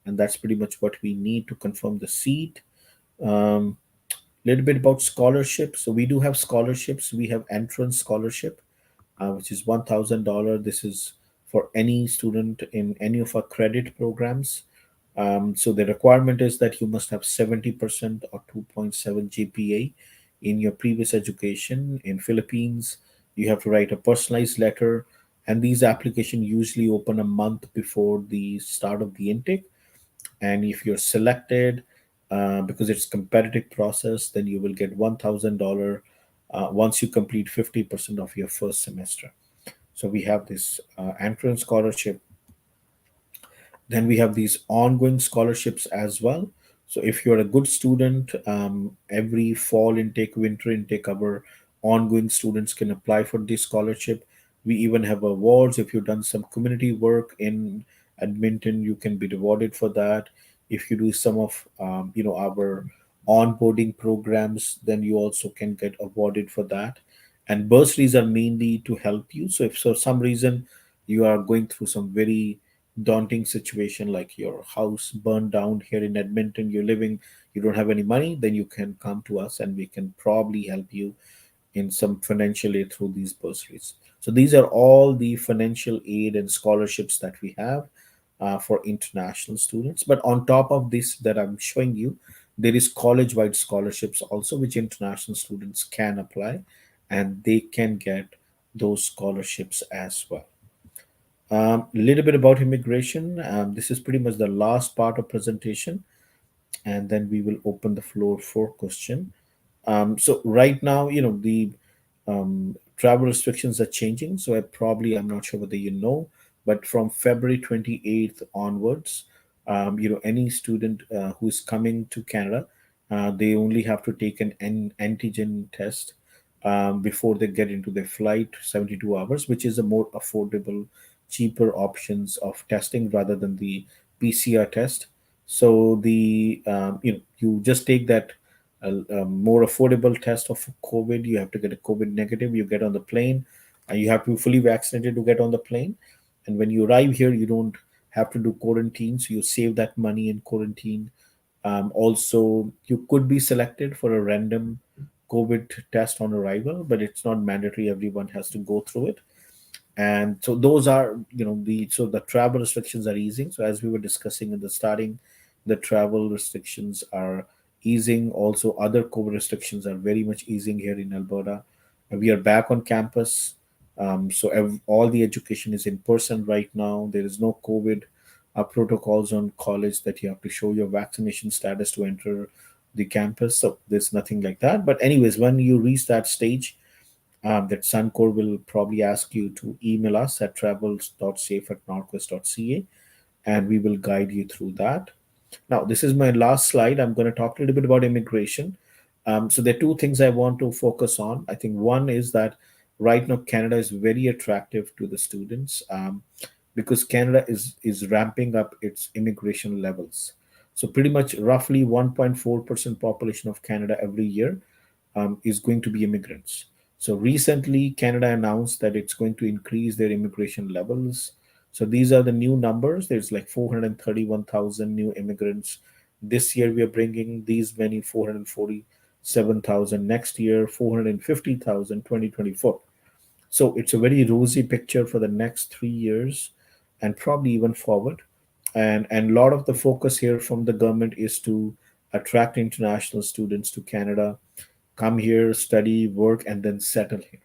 and that's pretty much what we need to confirm the seat. Um, Little bit about scholarships. So we do have scholarships. We have entrance scholarship, which is $1,000. This is for any student in any of our credit programs. So the requirement is that you must have 70% or 2.7 GPA in your previous education. In Philippines, you have to write a personalized letter, and these applications usually open a month before the start of the intake. And if you're selected, because it's competitive process, then you will get $1,000 once you complete 50% of your first semester. So we have this entrance scholarship. Then we have these ongoing scholarships as well. So if you're a good student, every fall intake, winter intake, our ongoing students can apply for this scholarship. We even have awards. If you've done some community work in Edmonton, you can be rewarded for that. If you do some of our onboarding programs, then you also can get awarded for that. And bursaries are mainly to help you. So if for some reason you are going through some very daunting situation like your house burned down here in Edmonton, you're living, you don't have any money, then you can come to us and we can probably help you in some financial aid through these bursaries. So these are all the financial aid and scholarships that we have for international students. But on top of this that I'm showing you, there is college-wide scholarships also, which international students can apply, and they can get those scholarships as well. A little bit about immigration. This is pretty much the last part of presentation, and then we will open the floor for question. So right now, the travel restrictions are changing. So I'm not sure whether you know, but from February 28th onwards, any student who is coming to Canada, they only have to take an antigen test before they get into their flight, 72 hours, which is a more affordable, cheaper options of testing rather than the PCR test. So you just take that a more affordable test of COVID. You have to get a COVID negative. You get on the plane, and you have to be fully vaccinated to get on the plane. And when you arrive here, you don't have to do quarantine, so you save that money in quarantine. Also, you could be selected for a random COVID test on arrival, but it's not mandatory. Everyone has to go through it. And so those are, the travel restrictions are easing. So as we were discussing in the starting, the travel restrictions are easing. Also, other COVID restrictions are very much easing here in Alberta. And we are back on campus. All the education is in person right now. There is no COVID protocols on college that you have to show your vaccination status to enter the campus. So there's nothing like that. But anyways, when you reach that stage, that SUN-COR will probably ask you to email us at travels.safe@norquest.ca, and we will guide you through that. Now, this is my last slide. I'm going to talk a little bit about immigration. So there are two things I want to focus on. I think one is that right now Canada is very attractive to the students because Canada is ramping up its immigration levels. So pretty much roughly 1.4% population of Canada every year is going to be immigrants. So recently, Canada announced that it's going to increase their immigration levels. So these are the new numbers. There's like 431,000 new immigrants. This year, we are bringing these many 447,000. Next year, 450,000, 2024. So it's a very rosy picture for the next 3 years and probably even forward. And a lot of the focus here from the government is to attract international students to Canada, come here, study, work, and then settle here.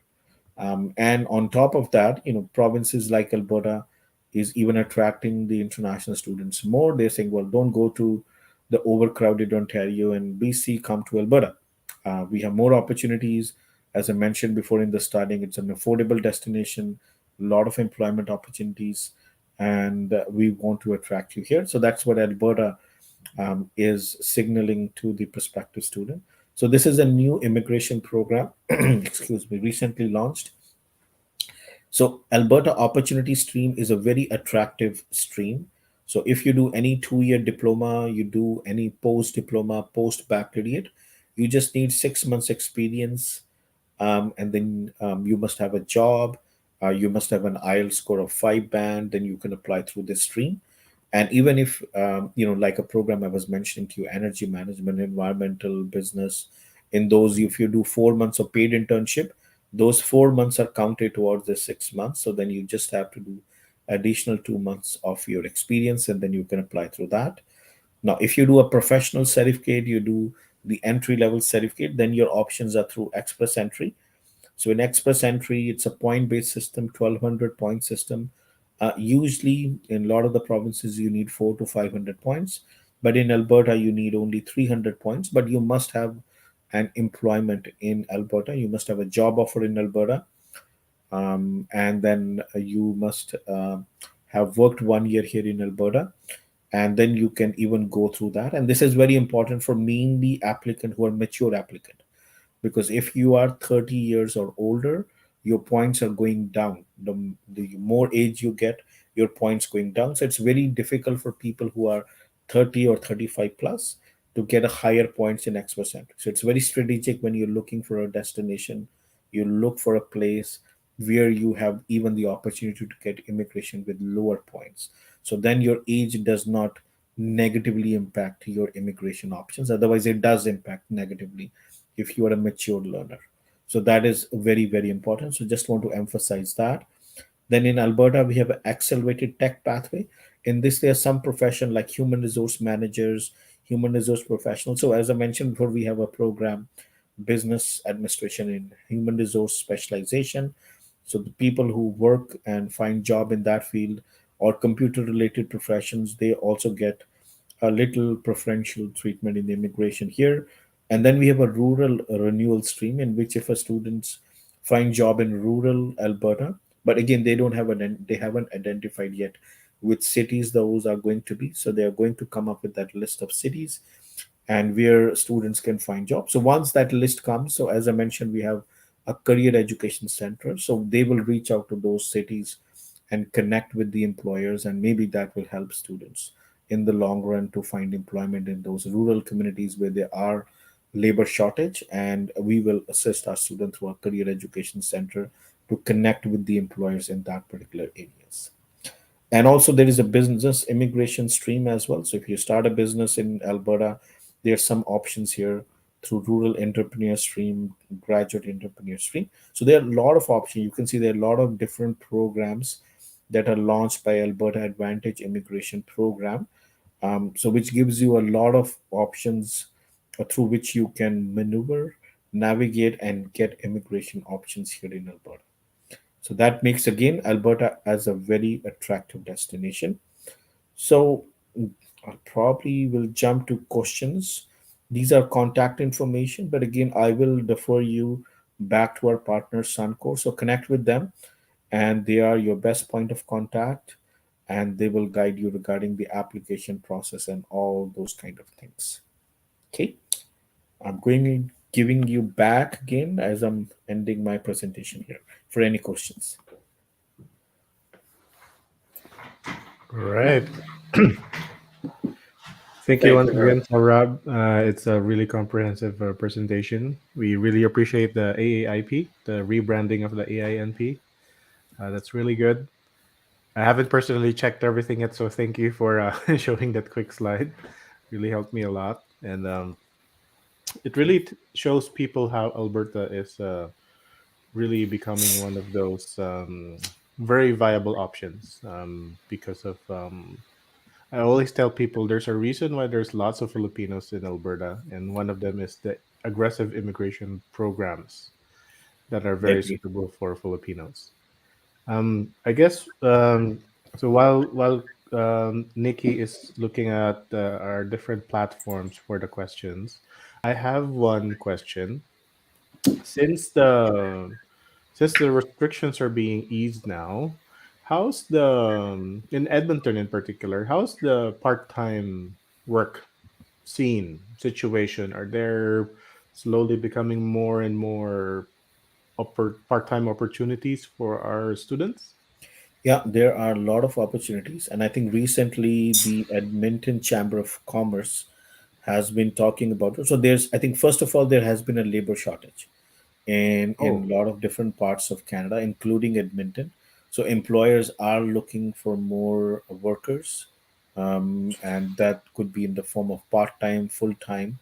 And on top of that, provinces like Alberta is even attracting the international students more. They're saying, well, don't go to the overcrowded Ontario and BC, come to Alberta. We have more opportunities. As I mentioned before in the starting, it's an affordable destination, a lot of employment opportunities, and we want to attract you here. So that's what Alberta is signaling to the prospective student. So this is a new immigration program, excuse me, recently launched. So Alberta Opportunity Stream is a very attractive stream. So if you do any 2-year diploma, you do any post diploma, post baccalaureate, you just need 6 months experience, and then you must have a job. You must have an IELTS score of 5 band. Then you can apply through this stream. And even if like a program I was mentioning to you, energy management, environmental business, in those, if you do 4 months of paid internship, those 4 months are counted towards the 6 months. So then you just have to do additional 2 months of your experience, and then you can apply through that. Now, if you do a professional certificate, you do the entry level certificate, then your options are through express entry. So in express entry, it's a point-based system, 1,200 point system. Usually, in a lot of the provinces, you need 400 to 500 points, but in Alberta, you need only 300 points. But you must have an employment in Alberta. You must have a job offer in Alberta, and then you must have worked 1 year here in Alberta, and then you can even go through that. And this is very important for mainly applicant who are mature applicant, because if you are 30 years or older, your points are going down. The more age you get, your points going down. So it's very difficult for people who are 30 or 35 plus to get a higher points in X percent. So it's very strategic when you're looking for a destination. You look for a place where you have even the opportunity to get immigration with lower points. So then your age does not negatively impact your immigration options. Otherwise, it does impact negatively if you are a mature learner. So that is very, very important. So just want to emphasize that. Then in Alberta, we have an accelerated tech pathway. In this, there are some profession like human resource managers, human resource professionals. So as I mentioned before, we have a program, business administration in human resource specialization. So the people who work and find job in that field or computer related professions, they also get a little preferential treatment in the immigration here. And then we have a rural renewal stream in which if a students find job in rural Alberta, but again they don't have they haven't identified yet which cities those are going to be. So they are going to come up with that list of cities and where students can find jobs. So once that list comes, so as I mentioned, we have a career education center. So they will reach out to those cities and connect with the employers, and maybe that will help students in the long run to find employment in those rural communities where there are labor shortage. And we will assist our students through our career education center to connect with the employers in that particular areas. And also there is a business immigration stream as well. So if you start a business in Alberta, there's some options here through rural entrepreneur stream, graduate entrepreneur stream. So there are a lot of options. You can see there are a lot of different programs that are launched by Alberta Advantage Immigration Program. So which gives you a lot of options through which you can maneuver, navigate, and get immigration options here in Alberta. So that makes again Alberta as a very attractive destination. So I probably will jump to questions. These are contact information, but again, I will defer you back to our partner SUN-COR. So connect with them, and they are your best point of contact, and they will guide you regarding the application process and all those kind of things. Okay, I'm going giving you back again as I'm ending my presentation here for any questions. All right. Thank you Thank once you, Rob. again, Rob. It's a really comprehensive presentation. We really appreciate the AAIP, the rebranding of the AINP. That's really good. I haven't personally checked everything yet, so thank you for showing that quick slide. Really helped me a lot, and it really shows people how Alberta is really becoming one of those very viable options because of I always tell people there's a reason why there's lots of Filipinos in Alberta, and one of them is the aggressive immigration programs that are very Agree. suitable for Filipinos. I guess so. While Nikki is looking at our different platforms for the questions, I have one question. Since the restrictions are being eased now, how's the in Edmonton in particular? How's the part-time work scene situation? Are there slowly becoming more and more part-time opportunities for our students? Yeah, there are a lot of opportunities. And I think recently the Edmonton Chamber of Commerce has been talking about it. So there's, I think, first of all, there has been a labor shortage in Oh, a lot of different parts of Canada, including Edmonton. So employers are looking for more workers, and that could be in the form of part-time, full-time.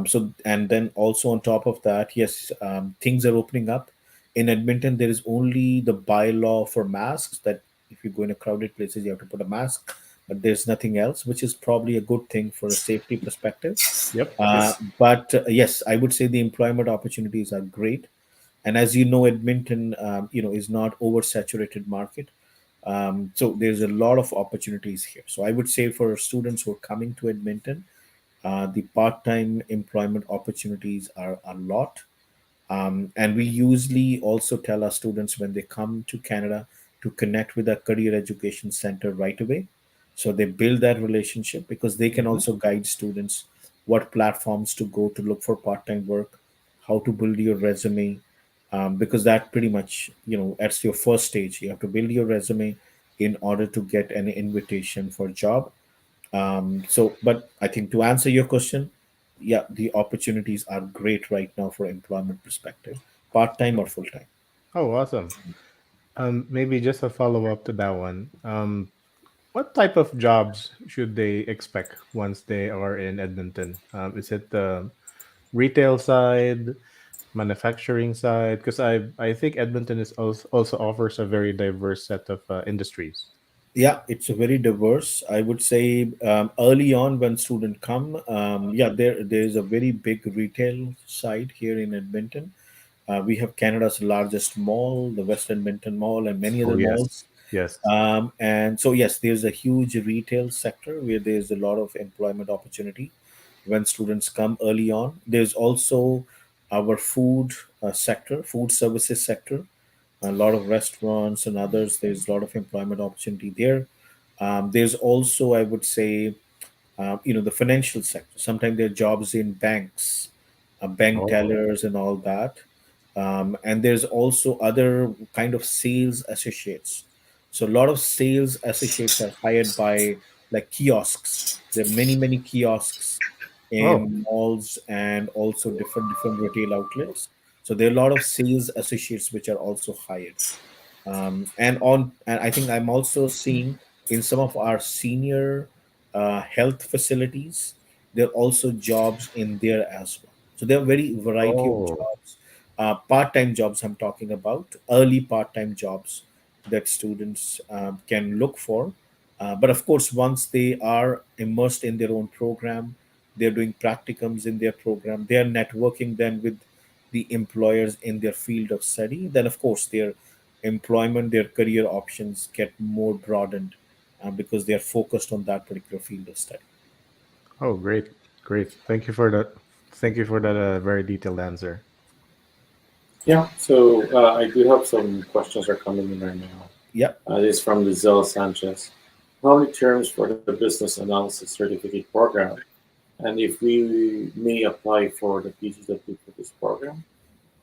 So and then also on top of that, yes, things are opening up. In Edmonton, there is only the bylaw for masks that if you go in a crowded places, you have to put a mask, but there's nothing else, which is probably a good thing for a safety perspective. yep. But yes, I would say the employment opportunities are great. And as you know, Edmonton, is not oversaturated market. So there's a lot of opportunities here. So I would say for students who are coming to Edmonton, the part-time employment opportunities are a lot. And we usually also tell our students when they come to Canada to connect with a career education center right away. So they build that relationship because they can Mhm. also guide students what platforms to go to look for part-time work, how to build your resume, because that pretty much, that's your first stage. You have to build your resume in order to get an invitation for a job. But I think to answer your question, yeah, the opportunities are great right now for employment perspective, part time or full time. Oh, awesome. Maybe just a follow up to that one. What type of jobs should they expect once they are in Edmonton? Is it the retail side, manufacturing side? Because I think Edmonton is also offers a very diverse set of industries. Yeah, it's a very diverse. I would say early on when students come, yeah, there is a very big retail side here in Edmonton. We have Canada's largest mall, the West Edmonton Mall, and many Oh other malls. yes, yes. And so, yes, there's a huge retail sector where there's a lot of employment opportunity when students come early on. There's also our food sector, food services sector, a lot of restaurants and others. There's a lot of employment opportunity there. There's also, I would say, the financial sector. Sometimes there are jobs in banks, bank Oh, tellers, and all that. And there's also other kind of sales associates. So a lot of sales associates are hired by like kiosks. There are many kiosks oh, in malls and also different retail outlets. So there are a lot of sales associates which are also hired. And I think I'm also seeing in some of our senior health facilities, there are also jobs in there as well. So there are very variety of oh, jobs, part-time jobs I'm talking about, early part-time jobs that students can look for. But of course, once they are immersed in their own program, they're doing practicums in their program, they are networking then with the employers in their field of study, then of course their employment, their career options get more broadened because they are focused on that particular field of study. oh, great, great. Thank you for that. Thank you for that very detailed answer. Yeah. So I do have some questions are coming in right now. Yeah. This is from Lizelle Sanchez. How many terms for the business analysis certificate program? And if we may apply for the PGW for this program?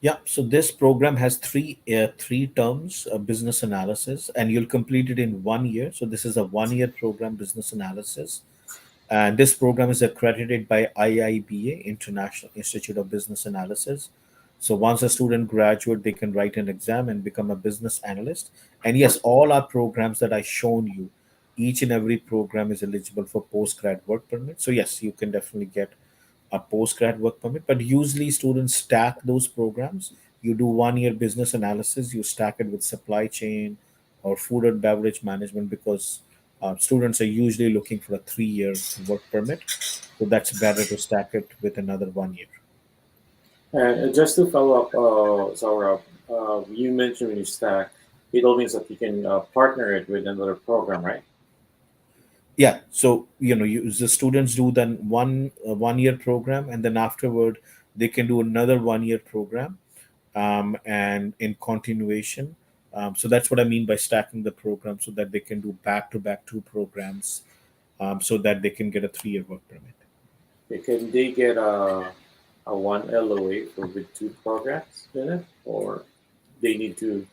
Yeah, so this program has three terms: business analysis, and you'll complete it in 1 year. So this is a 1 year program, business analysis, and this program is accredited by IIBA, International Institute of Business Analysis. So once a student graduate, they can write an exam and become a business analyst. And yes, all our programs that I shown you, each and every program is eligible for postgrad work permit. So yes, you can definitely get a postgrad work permit. But usually students stack those programs. You do 1 year business analysis, you stack it with supply chain or food and beverage management because students are usually looking for a 3 year work permit. So that's better to stack it with another 1 year. And just to follow up, Saurabh, you mentioned when you stack, it all means that you can partner it with another program, right? Yeah, so the students do then 1 year program, and then afterward they can do another 1 year program, and in continuation. So that's what I mean by stacking the program, so that they can do back to back two programs, so that they can get a 3 year work permit. Can they get a one LOA for with two programs in it, or they need to?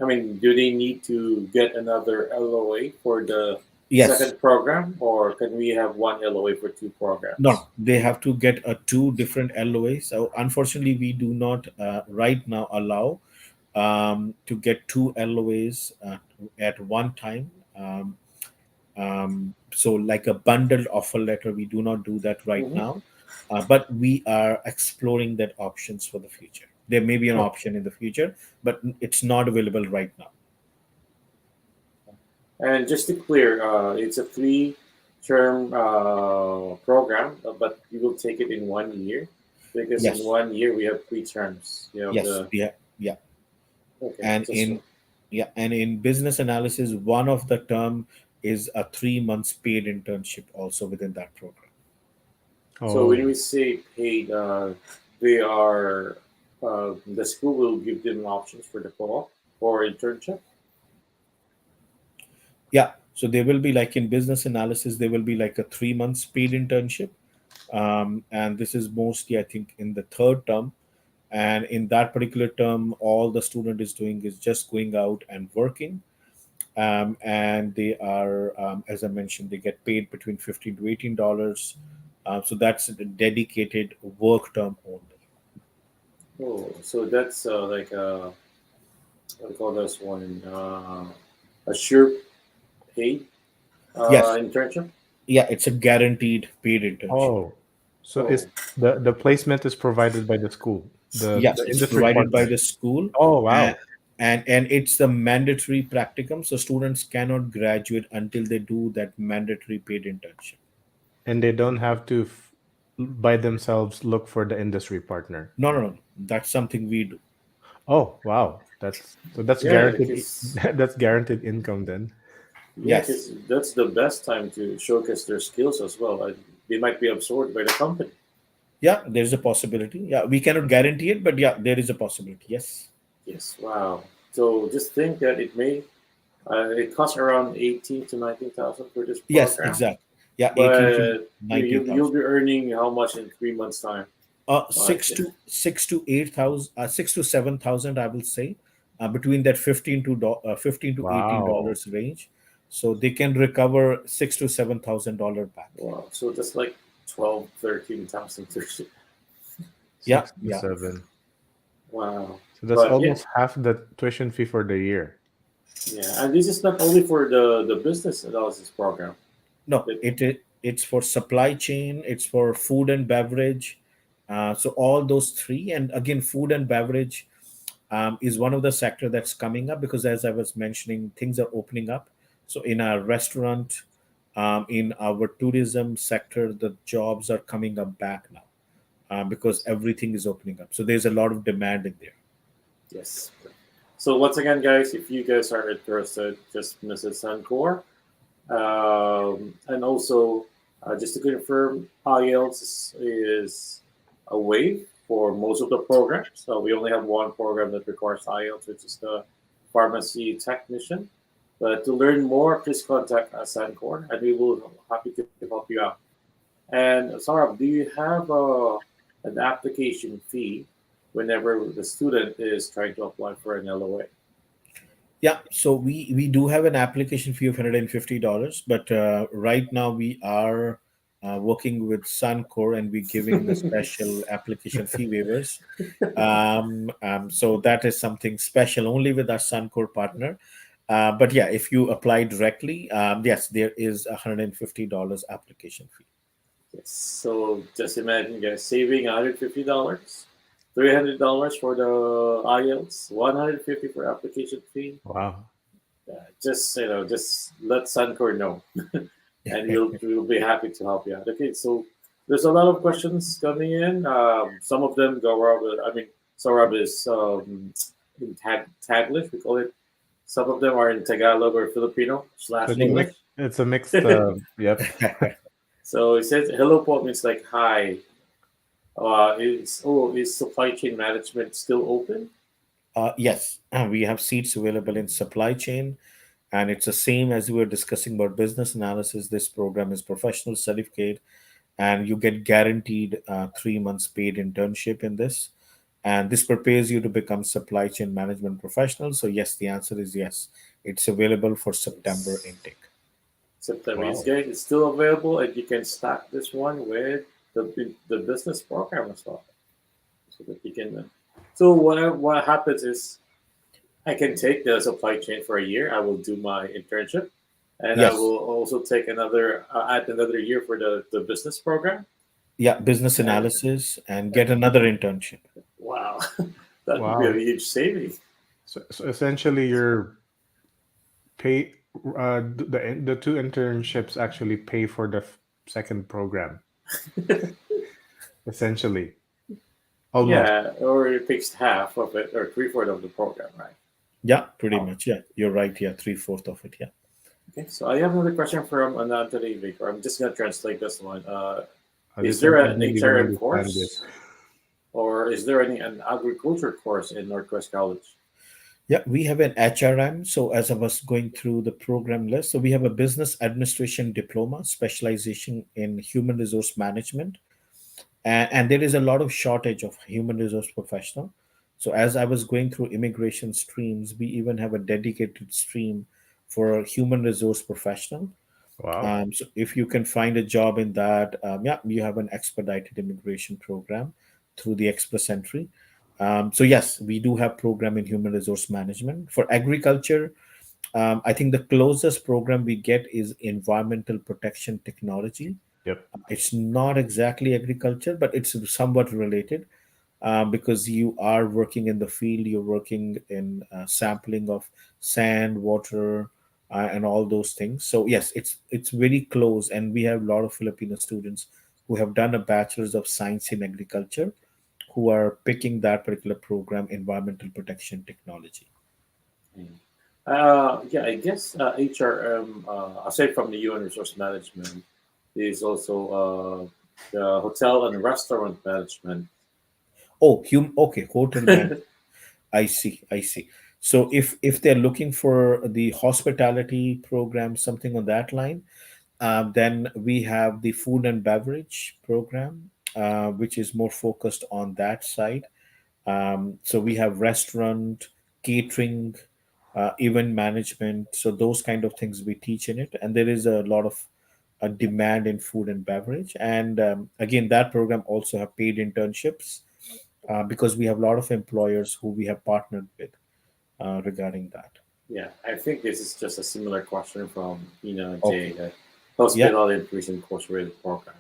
I mean, do they need to get another LOA for the Yes. second program, or can we have one LOA for two programs? No, they have to get two different LOAs. So unfortunately, we do not right now allow to get two LOAs at one time. So like a bundled offer letter, we do not do that right Mm-hmm. now, but we are exploring that options for the future. There may be an Oh, option in the future, but it's not available right now. and just to clear, it's a three-term program, but you will take it in 1 year because in Yes, 1 year we have three terms. You have yes, the yeah. okay, And just in Yeah, and in business analysis, one of the term is a 3 months paid internship also within that program. so when Oh, we say paid, they are the school will give them options for the co-op or internship. Yeah, so there will be like in business analysis, there will be like a 3 months paid internship, and this is mostly I think in the third term. And in that particular term, all the student is doing is just going out and working, and they are, as I mentioned, they get paid between $15 to $18. So that's a dedicated work term only. Oh, so that's like what do you call this one? A sure paid Yes, internship. yeah, it's a guaranteed paid internship. Oh, so Oh, is the placement is provided by the school, Yes, the it's industry provided by partner? the school, Oh, and wow. and it's the mandatory practicum. So students cannot graduate until they do that mandatory paid internship. And they don't have to by themselves look for the industry partner. No, no, no. That's something we do. Oh, wow. That's yeah, guaranteed because that's guaranteed income then. yeah, Yes. because that's the best time to showcase their skills as well. They might be absorbed by the company. Yeah, there's a possibility. Yeah, we cannot guarantee it, but yeah, there is a possibility. Yes. Yes, wow. So just think that it costs around 18 to 19,000 for this Yes, program, exactly. Yeah, 18 to but you'll 19,000. be earning how much in 3 months time? Like Six to 8,000, 6 to 7,000, I will say, between that 15 to Wow. $18 range. So they can recover $6 to $7,000 back. wow, so that's like 12, 13,000. Yeah, 6 to yeah. 7. Wow. So that's But yeah, almost half the tuition fee for the year. yeah, and this is not only for the business analysis program. No, It, it's for supply chain, it's for food and beverage. So all those three, and again, food and beverage is one of the sector that's coming up because, as I was mentioning, things are opening up. So in our restaurant, in our tourism sector, the jobs are coming up back now because everything is opening up. So there's a lot of demand in there. yes. So once again, guys, if you guys are interested, just message Suncor. And also, just to confirm, IELTS is a waive for most of the programs. So we only have one program that requires IELTS, which is the pharmacy technician. But to learn more, please contact us Sancor, and we will be happy to help you out. And Saurabh, do you have an application fee whenever the student is trying to apply for an LOA? Yeah, so we do have an application fee of $150, but right now we are working with Suncor and we're giving the special application fee waivers. So that is something special only with our Suncor partner. But yeah, if you apply directly, yes, there is a $150 application fee. Yes. So just imagine, guys, saving $150, $300 for the IELTS, 150 for application fee. Wow. Just just let Suncor know, and we'll be happy to help you out. Okay, so there's a lot of questions coming in. Some of them Saurabh is in Taglish, we call it. Some of them are in Tagalog or Filipino So slash English. it's a mixed yep. So it says hello po means like hi. Is supply chain management still open? Yes, we have seats available in supply chain, and it's the same as we were discussing about business analysis. This program is professional certificate, and you get guaranteed 3 months paid internship in this. And this prepares you to become supply chain management professional. So yes, the answer is yes. It's available for September Yes. intake. September is Wow. good. It's still available, and you can stack this one with the business program as well, so that you can. So what happens is I can take the supply chain for a year. I will do my internship, and I Yes, will also take add another year for the business program. yeah, business And analysis and get another internship. wow, that would be a Wow. huge saving. So essentially your pay the two internships actually pay for the second program essentially, almost. Yeah, or it takes half of it or three-fourths of the program, right? Yeah, pretty Oh, much. Yeah, you're right. Yeah, three-fourth of it. Yeah. okay. So I have another question from Anthony Victor. I'm just gonna translate this one. Is This there one I an really don't HRM understand this. course, or is there an agriculture course in NorQuest College? Yeah, we have an HRM. So as I was going through the program list, so we have a business administration diploma, specialization in human resource management, and there is a lot of shortage of human resource professional. So as I was going through immigration streams, we even have a dedicated stream for a human resource professional. Wow. So if you can find a job in that, yeah, you have an expedited immigration program through the express entry. So yes, we do have program in human resource management for agriculture. I think the closest program we get is environmental protection technology. Yep. It's not exactly agriculture, but it's somewhat related, because you are working in the field, you're working in sampling of sand, water, and all those things. So yes, it's very close, and we have a lot of Filipino students who have done a bachelor's of science in agriculture, who are picking that particular program, environmental protection technology. Yeah, I guess HRM, aside from the human resource management, is also the hotel and restaurant management. Oh, okay, hotel man. I see. So if they're looking for the hospitality program, something on that line, then we have the food and beverage program, which is more focused on that side. So we have restaurant, catering, event management. So those kind of things we teach in it, and there is a lot of demand in food and beverage. And again, that program also have paid internships, because we have a lot of employers who we have partnered with regarding that. Yeah, I think this is just a similar question from Jay, Okay. that Yeah. hospital inclusion course rated program.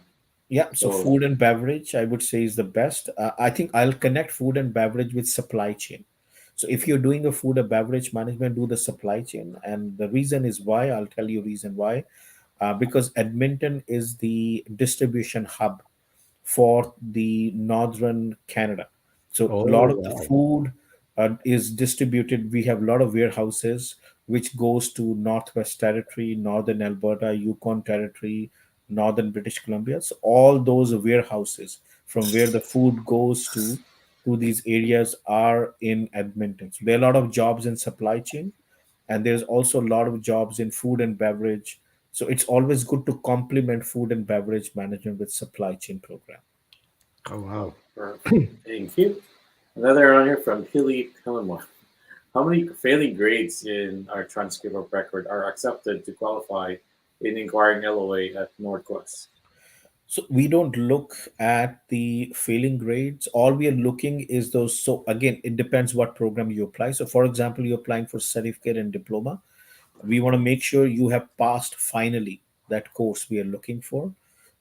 Yeah, so So food and beverage, I would say, is the best. I think I'll connect food and beverage with supply chain. So if you're doing a food or beverage management, do the supply chain. And the reason is why, I'll tell you reason why. Because Edmonton is the distribution hub for the northern Canada. So a Oh lot of the wow. food is distributed. We have a lot of warehouses which goes to Northwest Territory, Northern Alberta, Yukon Territory, Northern British Columbia. So all those warehouses from where the food goes to these areas are in Edmonton. So there are a lot of jobs in supply chain, and there's also a lot of jobs in food and beverage. So it's always good to complement food and beverage management with supply chain program. Oh wow. perfect. Thank you. Another on here from Hilly Pellamore. How many failing grades in our transcript of record are accepted to qualify in inquiring LOA at NorQuest? So we don't look at the failing grades. All we are looking is those. So again, it depends what program you apply. So for example, you're applying for certificate and diploma. We want to make sure you have passed finally that course we are looking for.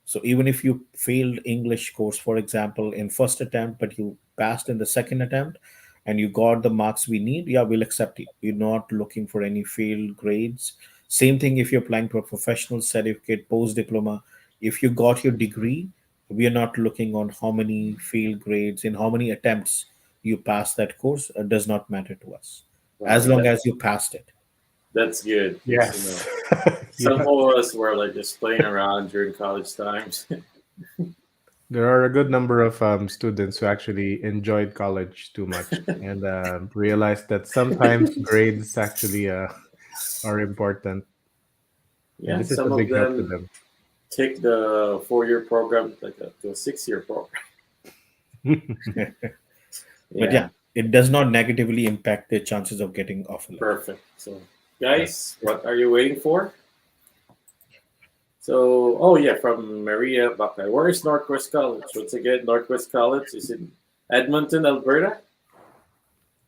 So even if you failed English course, for example, in first attempt, but you passed in the second attempt and you got the marks we need, yeah, we'll accept you. We're not looking for any failed grades. Same thing if you're applying for a professional certificate, post diploma. If you got your degree, we are not looking on how many failed grades, in how many attempts you passed that course. It does not matter to us as Wow, long as you passed it. that's good. Because Yes. some Yeah. of us were like just playing around during college times. There are a good number of students who actually enjoyed college too much and realized that sometimes grades actually are important, and Yeah, this is a some of big help to them them. take the 4 year program like to a 6 year program. But Yeah, yeah, it does not negatively impact their chances of getting offer letter. perfect. So, Yeah. guys, what are you waiting for? So, oh yeah, from Maria Bakay. Where is NorQuest College? Once again, NorQuest College is in Edmonton, Alberta.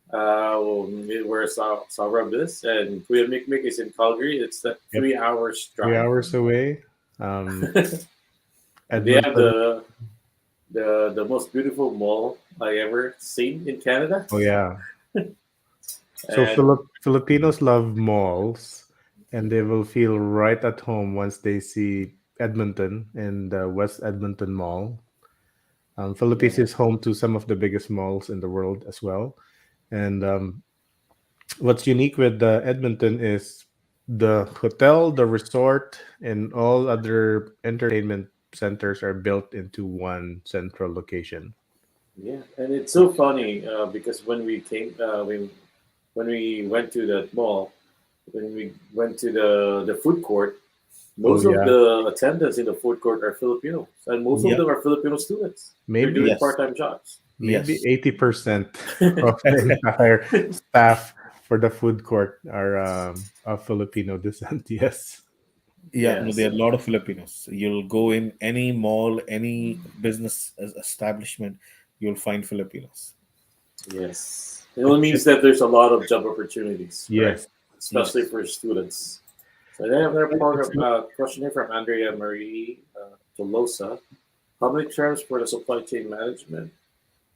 Where Sauram is, and Kuya Mikmik is in Calgary. It's the Yep. 3 hours 3 hours drive. away. And they have Edmonton. the most beautiful mall I ever seen in Canada. Oh yeah. So And Filipinos love malls, and they will feel right at home once they see Edmonton and the West Edmonton Mall. Philippines yeah, is home to some of the biggest malls in the world as well. And what's unique with Edmonton is the hotel, the resort, and all other entertainment centers are built into one central location. yeah, and it's so funny because when we went to that mall, when we went to the food court, Oh most of yeah, the attendants in the food court are Filipinos, and most of Yep. them are Filipino students. They're maybe doing Yes. part-time jobs. maybe Yes. 80% of the entire staff for the food court are of Filipino descent. Yes. Yeah, no, there Yes, are a lot of Filipinos. You'll go in any mall, any business establishment, you'll find Filipinos. Yes. It only means that there's a lot of job opportunities, correct? Yes. Especially Yes. for students. So I have another program, question here from Andrea Marie Tolosa. How many terms for the supply chain management?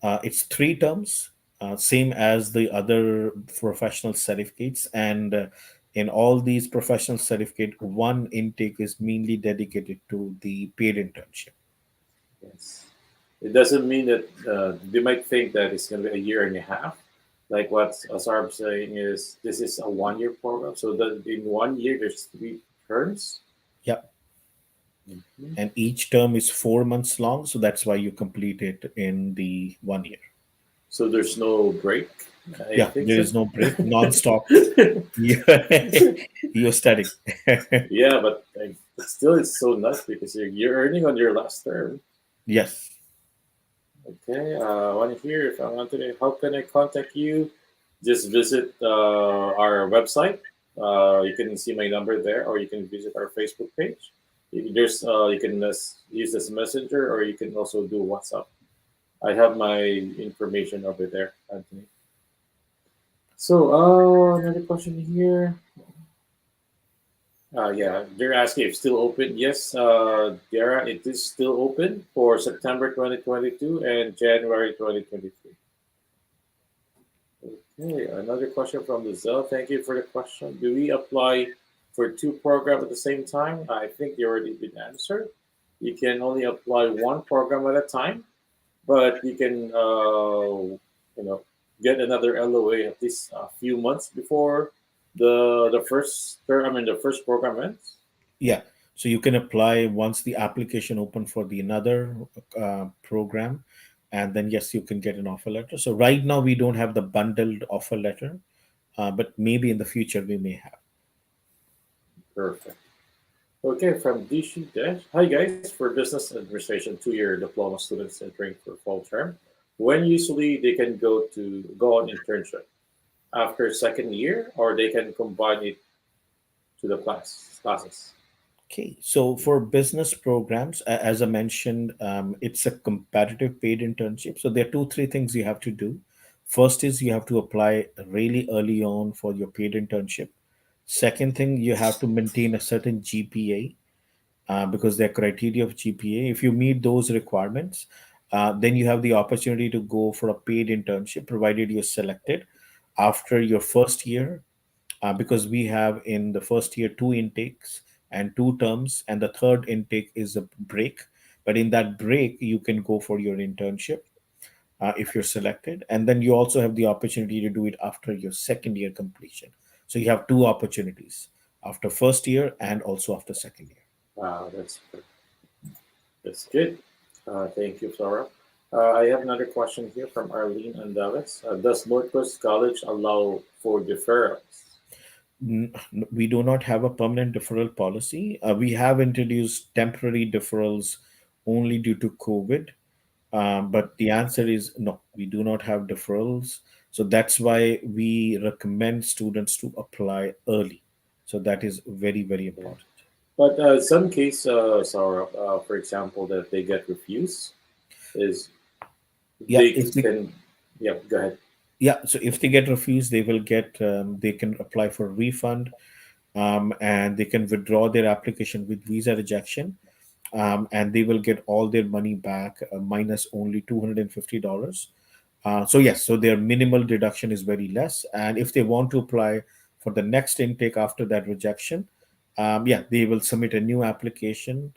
It's 3 terms, same as the other professional certificates. And in all these professional certificate, one intake is mainly dedicated to the paid internship. Yes. It doesn't mean that they might think that it's going to be a year and a half. Like what Asarb saying is this is a 1 year program. So that in 1 year there's 3 terms. Yeah. Mhm. And each term is 4 months long, so that's why you complete it in the 1 year. So there's no break. I Yeah, think there so. is no break, non-stop. You- You're studying. Yeah, but still, it's so nuts because you're earning on your last term. Yes. Okay, I want to hear if I want to. How can I contact you? Just visit our website. You can see my number there, or you can visit our Facebook page. You can use this messenger, or you can also do WhatsApp. I have my information over there, Anthony. So, another question here. Yeah, they're asking if it's still open. Yes, Dara, it is still open for September 2022 and January 2023. Okay, another question from Lizelle. Thank you for the question. Do we apply for 2 programs at the same time? I think they already been answered. You can only apply 1 program at a time, but you can, you know, get another LOA at least a few months before the first program ends. Yeah. So you can apply once the application open for the another program, and then yes, you can get an offer letter. So right now we don't have the bundled offer letter, but maybe in the future we may have. Perfect. Okay, from DC Dash. Hi guys, for business administration 2 year diploma students entering for fall term, when usually they can go on internship after second year, or they can combine it to the classes. Okay, so for business programs, as I mentioned, it's a competitive paid internship. So there are 2, 3 things you have to do. First is you have to apply really early on for your paid internship. Second thing, you have to maintain a certain GPA, because there are criteria of GPA. If you meet those requirements, then you have the opportunity to go for a paid internship, provided you're selected after your first year, because we have in the first year 2 intakes and 2 terms, and the third intake is a break. But in that break, you can go for your internship if you're selected, and then you also have the opportunity to do it after your second year completion. So you have 2 opportunities after first year and also after second year. Wow, that's good. Thank you, Flora. I have another question here from Arlene Andalis. Does NorQuest College allow for deferrals? We do not have a permanent deferral policy. We have introduced temporary deferrals only due to COVID. But the answer is no, we do not have deferrals. So that's why we recommend students to apply early. So that is very, very Yeah. important. But some case, Sarah, for example, that they get refused is Yeah, they can. Yeah, go ahead. so if they get refused, they can apply for a refund, and they can withdraw their application with visa rejection, and they will get all their money back, minus only $250. So yes, so their minimal deduction is very less, and if they want to apply for the next intake after that rejection, yeah, they will submit a new application,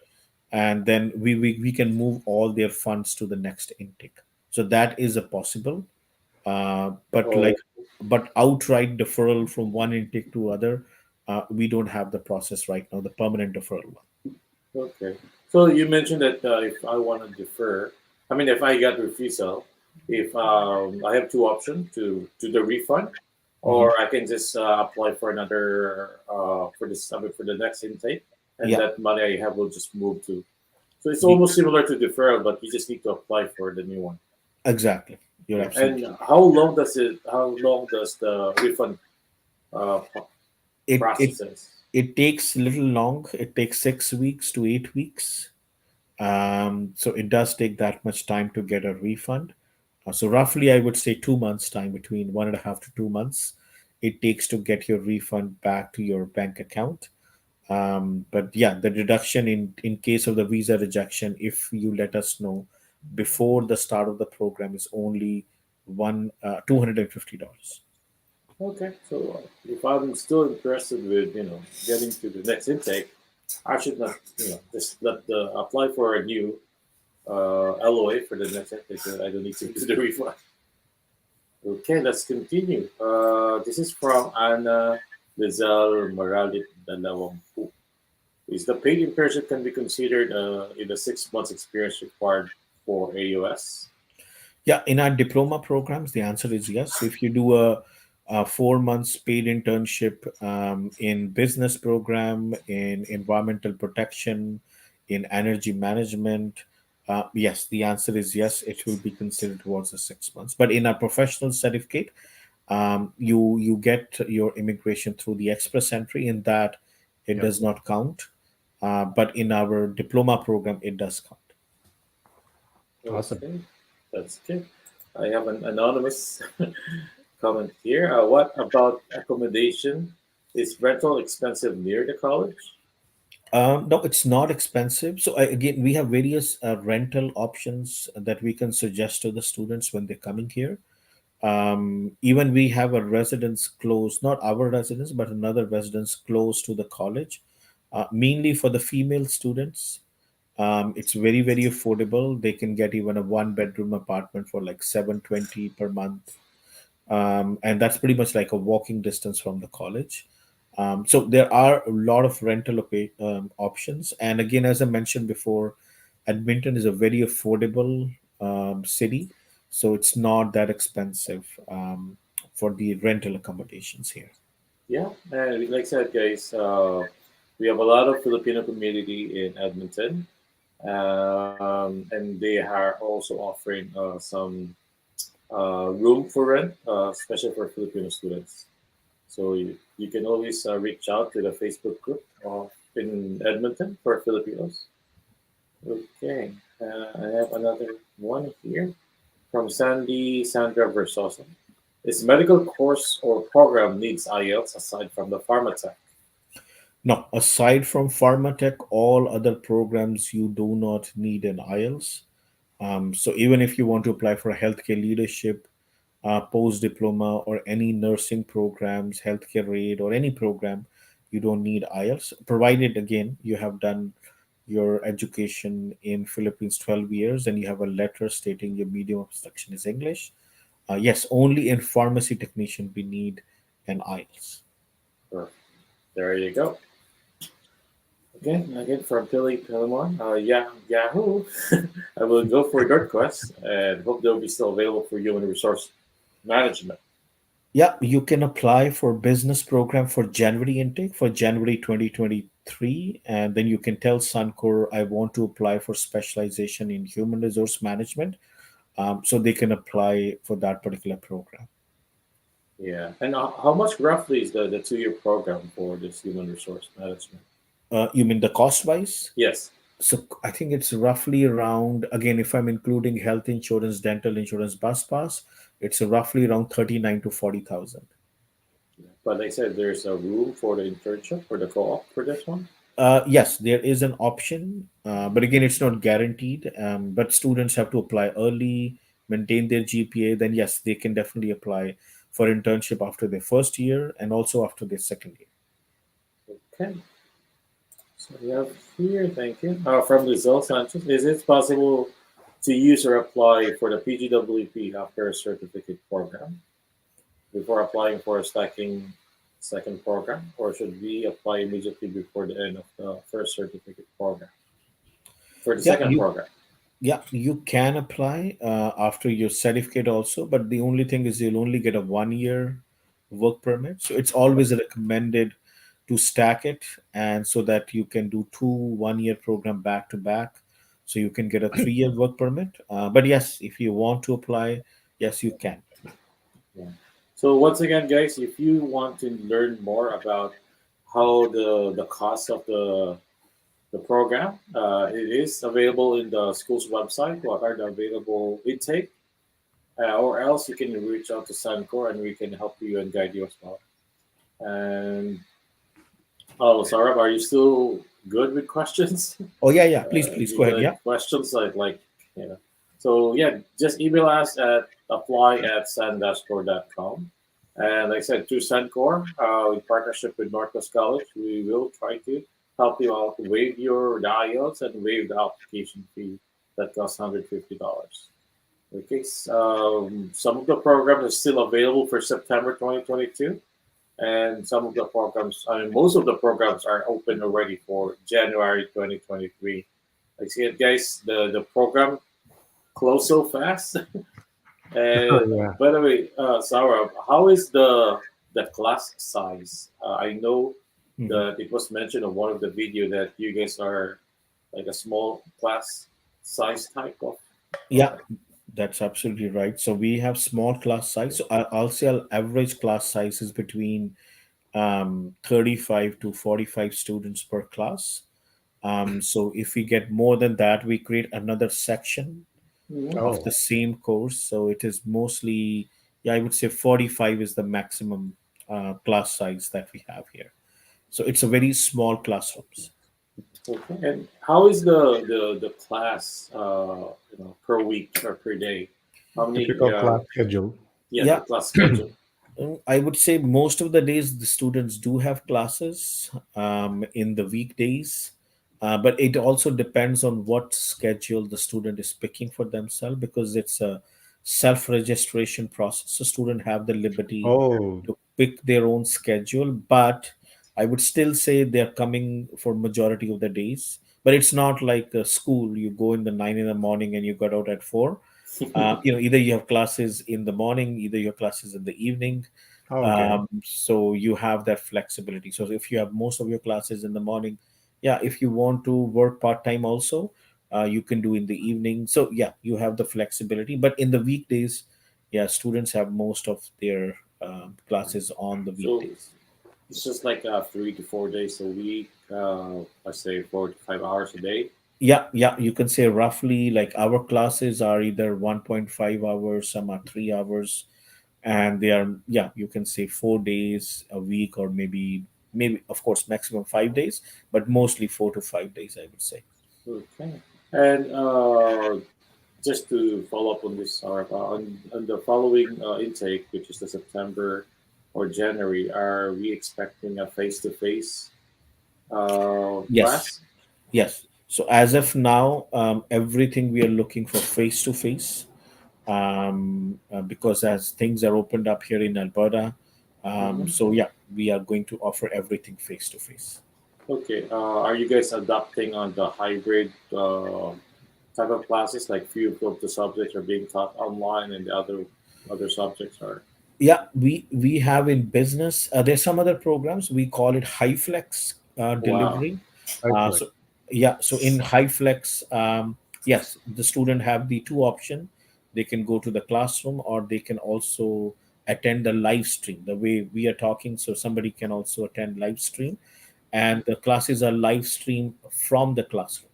and then we can move all their funds to the next intake. So that is a possible, but Oh, but outright deferral from one intake to other, we don't have the process right now, the permanent deferral one. okay. So you mentioned that if I want to defer, I mean, if I get refusal, if I have 2 options to do the refund, Mhm. or I can just apply for another for the next intake, and Yeah, that money I have will just move to. So it's we almost similar to deferral, but you just need to apply for the new one. exactly. You're Yeah. And absolutely. how long does it? How long does the refund uh, pro- It it process? it takes a little long. It takes 6 weeks to 8 weeks. So it does take that much time to get a refund. So roughly, I would say 2 months time, between 1.5 to 2 months, it takes to get your refund back to your bank account. But yeah, the deduction in case of the visa rejection, if you let us know before the start of the program, is only one $250. Okay, so if I'm still interested with getting to the next intake, I should not just let the apply for a new LOA for the next intake. So I don't need to do the refund. Okay, let's continue. This is from Anna Lizal Moralit Dalawampu. Is the paid internship can be considered in the 6 months experience required for AUS? Yeah, in our diploma programs, the answer is yes. So if you do a 4 months paid internship in business program, in environmental protection, in energy management, yes, the answer is yes. It will be considered towards the 6 months. But in our professional certificate, you get your immigration through the express entry. In that, it Yep. does not count. But in our diploma program, it does count. Awesome. Okay, that's good. I have an anonymous comment here. What about accommodation? Is rental expensive near the college? No, it's not expensive. So again, we have various rental options that we can suggest to the students when they're coming here. Even we have a residence close, not our residence, but another residence close to the college, mainly for the female students. It's very, very affordable. They can get even a one-bedroom apartment for like 720 per month, and that's pretty much like a walking distance from the college. So there are a lot of options, and again, as I mentioned before, Edmonton is a very affordable city, so it's not that expensive for the rental accommodations here. Yeah, and like I said, guys, we have a lot of Filipino community in Edmonton, and they are also offering some room for rent, especially for Filipino students. So you can always reach out to the Facebook group in Edmonton for Filipinos. Okay, I have another one here from Sandy Sandra Versosa. Is medical course or program needs IELTS aside from the pharmatech? Now, aside from Pharmatech, all other programs you do not need an IELTS. So even if you want to apply for a healthcare leadership, post diploma, or any nursing programs, healthcare aid, or any program, you don't need IELTS, provided again you have done your education in Philippines 12 years and you have a letter stating your medium of instruction is English. Yes, only in pharmacy technician we need an IELTS. Or there you go. Again from Billy Pillimon. Yeah, Yahoo. I will go for NorQuest and hope they'll be still available for human resource management. Yeah, you can apply for business program for January intake for January 2023, and then you can tell Suncor I want to apply for specialization in human resource management, so they can apply for that particular program. Yeah, and how much roughly is the 2 year program for this human resource management? You mean the cost wise? Yes, So I think it's roughly around, again, if I'm including health insurance, dental insurance, bus pass, it's roughly around 39 to 40,000. but like I said, there's a room for the internship for the co-op for this one. Yes, there is an option, but again, it's not guaranteed. But students have to apply early, maintain their GPA. Then yes, they can definitely apply for internship after their first year and also after their second year. Okay, so we have here, thank you, from Lizelle Sanchez. Is it possible to use or apply for the PGWP after a certificate program before applying for a stacking second program, or should we apply immediately before the end of the first certificate program for the Yeah, second you program? yeah you can apply after your certificate also, but the only thing is you'll only get a 1 year work permit. So it's always recommended to stack it, and so that you can do two 1 year program back to back, so you can get a 3 year work permit. But yes, if you want to apply, yes, you can. Yeah. So once again, guys, if you want to learn more about how the cost of the program, it is available in the school's website. What are the available intake? or else you can reach out to SUN-COR and we can help you and guide you as well. And oh, Saurabh, are you still good with questions? Oh yeah, yeah. Please You go ahead. like Yeah. questions like you know. So yeah, just email us at apply@sun-core.com. And like I said, through SUN-COR, in partnership with NorQuest College, we will try to help you out, waive your IELTS and waive the application fee that costs $150. Okay, some of the programs are still available for September 2022, and some of the programs, I mean, most of the programs are open already for January 2023. Like, see it, guys, the program closed so fast. And Yeah. by the way, Saurabh, how is the class size? I know Mhm. that it was mentioned in one of the video that you guys are like a small class size type of Yeah, that's absolutely right. So we have small class size. So I'll say our average class size is between 35 to 45 students per class. So if we get more than that, we create another section Mhm. of Oh, the same course. So it is mostly, yeah, I would say 45 is the maximum class size that we have here. So it's a very small classrooms. Okay. And how is the class per week or per day? How many typical class schedule. yeah, the Yeah, class schedule. I would say most of the days the students do have classes in the weekdays, but it also depends on what schedule the student is picking for themselves because it's a self-registration process. So student have the liberty Oh, to pick their own schedule, but I would still say they're coming for majority of the days. But it's not like a school. You go in the 9 in the morning and you got out at 4. Either you have classes in the morning, either you have classes in the evening. okay. So you have that flexibility. So if you have most of your classes in the morning, yeah, if you want to work part-time also, you can do in the evening. So yeah, you have the flexibility, but in the weekdays, yeah, students have most of their classes on the So weekdays. it's just like 3 to 4 days a week. I say 4 to 5 hours a day. Yeah, yeah, you can say roughly like our classes are either 1.5 hours, some are 3 hours, and they are, yeah, you can say 4 days a week, or maybe of course maximum 5 days, but mostly 4 to 5 days, I would say. Okay. And just to follow up on this, on the following intake, which is the September or January, are we expecting a face-to-face Yes, class? yes. So as of now, everything we are looking for face to face, because as things are opened up here in Alberta, Hmm. so yeah, we are going to offer everything face to face. Okay. Are you guys adopting on the hybrid type of classes? Like few of the subjects are being taught online, and the other subjects are. Yeah, we have in business. There's some other programs we call it high flex Wow. delivery. I feel So yeah, so in high flex, yes, the student have the two option. They can go to the classroom, or they can also attend the live stream. The way we are talking, so somebody can also attend live stream, and the classes are live stream from the classroom,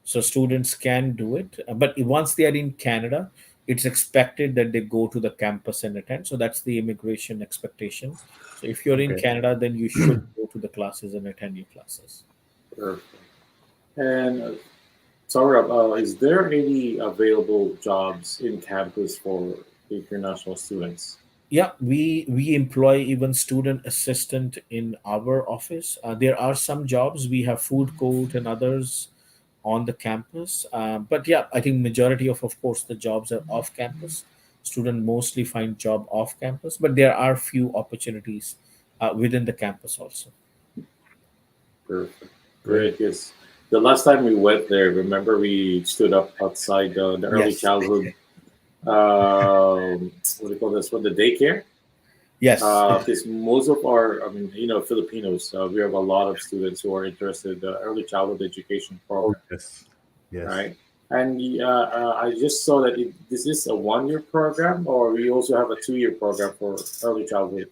so students can do it, but once they are in Canada, it's expected that they go to the campus and attend. So that's the immigration expectation. So if you're in okay. Canada, then you should go to the classes and attend your classes. Perfect. And Saurabh, is there any available jobs in campus for international students? Yeah, we employ even student assistant in our office. There are some jobs, we have food court and others on the campus, but yeah, I think majority of course the jobs are off campus. Student mostly find job off campus, but there are few opportunities within the campus also. Perfect. Great. Great. Yes. The last time we went there, remember we stood up outside the early Yes, childhood, what do you call this one? The daycare. yes, Because most of our, I mean, Filipinos, we have a lot of students who are interested in the early childhood education Oh, program, yes. Yes. right? And I just saw that this is a 1 year program, or we also have a 2 year program for early childhood.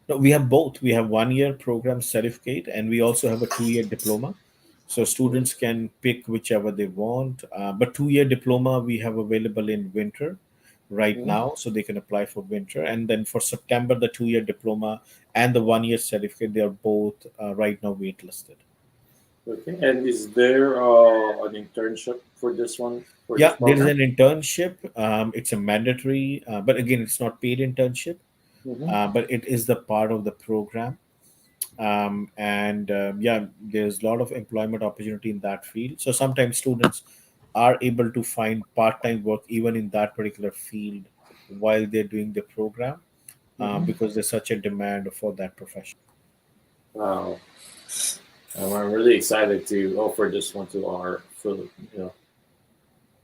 no, we have both. We have 1 year program certificate, and we also have a 2 year diploma. So students can pick whichever they want. But 2 year diploma we have available in winter, right Mhm. now, so they can apply for winter. And then for September, the 2-year diploma and the 1-year certificate, they are both right now waitlisted. Okay. And is there an internship for this one, for this Yeah, there is program? an internship. It's a mandatory, but again, it's not paid internship, Mm-hmm. but it is the part of the program. And yeah, there's a lot of employment opportunity in that field. So sometimes students are able to find part-time work even in that particular field while they're doing the program, Mm-hmm. because there's such a demand for that profession. Wow. I'm really excited to offer this one to our, to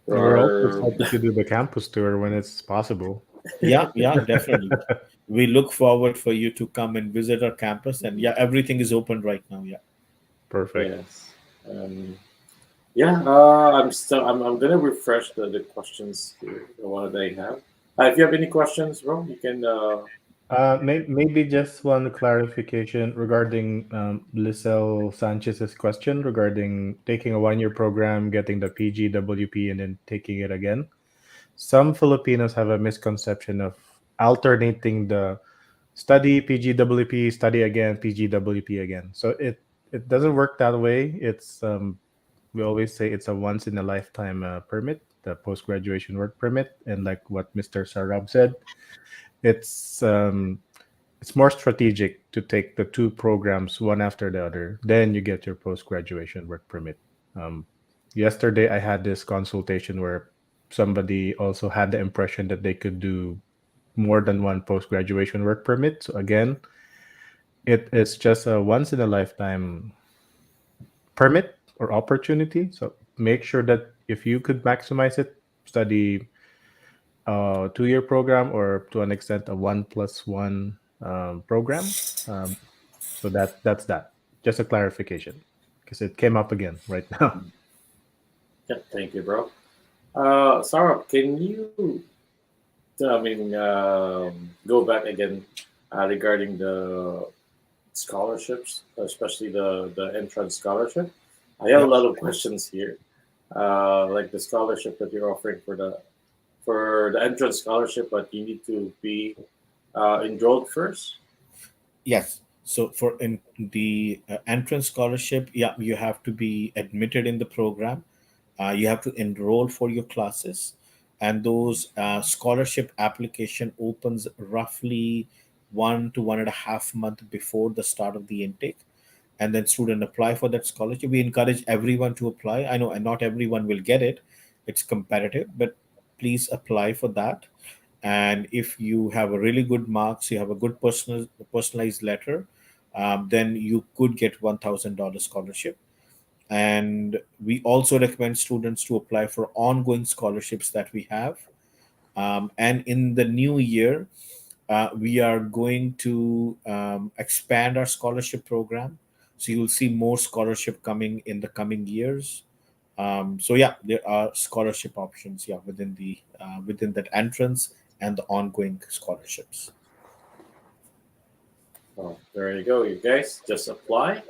We're also our. excited to do the campus tour when it's possible. Yeah, yeah, definitely. We look forward for you to come and visit our campus. And yeah, everything is open right now. Yeah. Perfect. Yes. Yeah. I'm gonna refresh the questions here, the one that I have. If you have any questions, bro, you can. Maybe just one clarification regarding Lisel Sanchez's question regarding taking a 1-year program, getting the PGWP, and then taking it again. Some Filipinos have a misconception of alternating the study PGWP, study again, PGWP again. So it doesn't work that way. It's we always say it's a once in a lifetime permit, the post graduation work permit, and like what Mr. Sarab said, it's um, it's more strategic to take the two programs one after the other. Then you get your post graduation work permit. Um, Yesterday, I had this consultation where somebody also had the impression that they could do more than one post graduation work permit. So again, it is just a once in a lifetime permit or opportunity. So make sure that if you could maximize it, study a 2-year program or to an extent a 1+1 program. Um, so that's that. Just a clarification because it came up again right now. Yeah, thank you, bro. Sarah, can you, go back again regarding the scholarships, especially the entrance scholarship? I have a Yep. lot of questions here, like the scholarship that you're offering for the entrance scholarship, but you need to be enrolled first. Yes. So for in the entrance scholarship, yeah, you have to be admitted in the program. You have to enroll for your classes, and those scholarship application opens roughly 1 to 1.5 month before the start of the intake, and then student apply for that scholarship. We encourage everyone to apply. I know, and not everyone will get it. It's competitive, but please apply for that. And if you have a really good marks, you have a good personalized letter, then you could get $1,000 scholarship. And we also recommend students to apply for ongoing scholarships that we have. And in the new year, we are going to expand our scholarship program. So you'll see more scholarship coming in the coming years. So yeah, there are scholarship options, yeah, within that entrance and the ongoing scholarships. Oh, there you go, you guys. Just apply.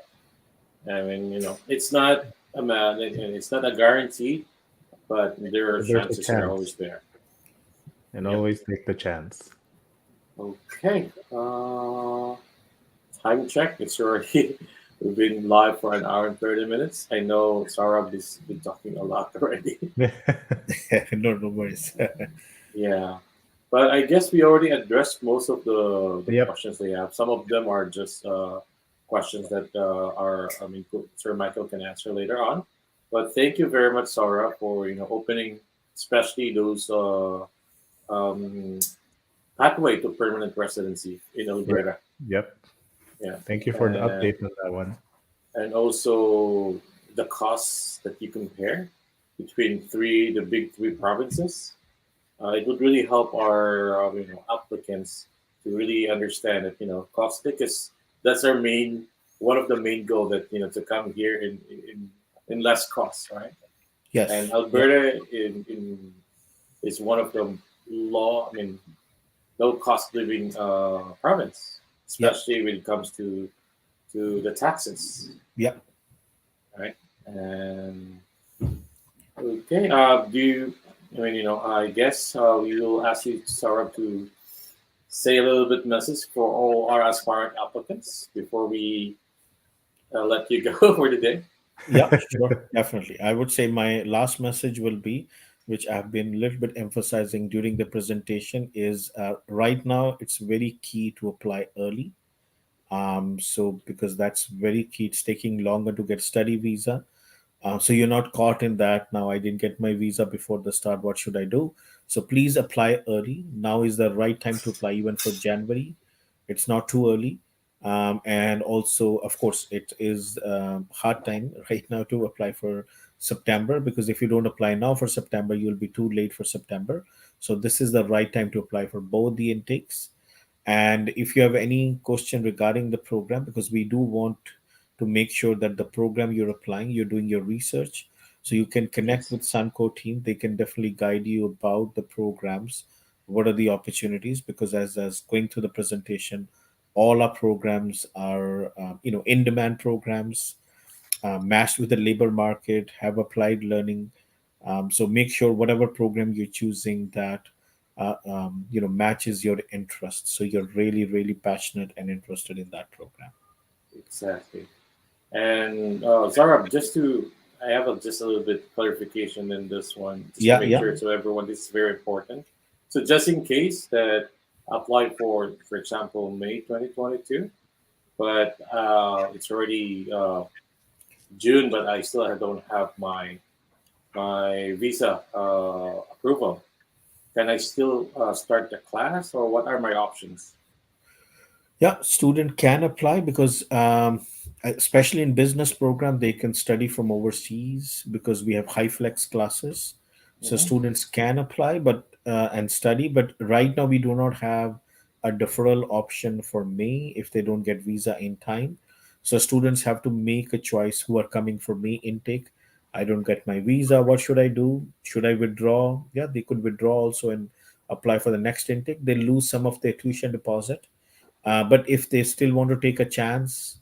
I mean, it's not a man, and it's not a guarantee, but there are But there's a chances are always chance, there. and Yep. always take the chance. Okay. Time check. It's already we've been live for an hour and 30 minutes. I know Sarab has been talking a lot already. No, no worries. Yeah. But I guess we already addressed most of the Yep. questions they have. Some of them are just questions that Sir Michael can answer later on. But thank you very much, Sarah, for opening, especially those um, pathway to permanent residency in Yep. Alberta. Yep. Yeah, Thank you for the and update on that one. and also the costs that you compare between the big three provinces. It would really help our applicants to really understand that cost, because that's our main one of the main goal, that to come here in less cost, right? And Yes. Yep. Alberta is one of the low cost living province, Yep. especially when it comes to the taxes, Yep. right? And okay, do you I mean, I guess we will ask you, Sarah, to say a little bit message for all our aspiring applicants before we let you go for the day. Yeah, sure, definitely. I would say my last message will be, which I've been a little bit emphasizing during the presentation, is right now it's very key to apply early. So because that's very key, it's taking longer to get study visa. So you're not caught in that. Now I didn't get my visa before the start. What should I do? So please apply early. Now is the right time to apply, even for January. It's not too early. And also, of course, it is hard time right now to apply for September, because if you don't apply now for September, you'll be too late for September. So this is the right time to apply for both the intakes. And if you have any question regarding the program, because we do want to make sure that the program you're applying, you're doing your research, so you can connect Yes. with SUN-COR team. They can definitely guide you about the programs, what are the opportunities, because as going through the presentation, all our programs are in demand programs, matched with the labor market, have applied learning. So make sure whatever program you're choosing that matches your interests. So you're really, really passionate and interested in that program. Exactly. And Zara, I have just a little bit clarification in this one, just to Yeah, make yeah. sure to everyone this is very important. So just in case that apply for example, May 2022, but it's already June, but I still don't have my visa approval. Can I still start the class, or what are my options? Yeah, student can apply because especially in business program, they can study from overseas because we have high flex classes. So Hmm. students can apply but and study, but right now we do not have a deferral option for May if they don't get visa in time. So students have to make a choice who are coming for May intake. I don't get my visa. What should I do? Should I withdraw? Yeah, they could withdraw also and apply for the next intake. They lose some of their tuition deposit, but if they still want to take a chance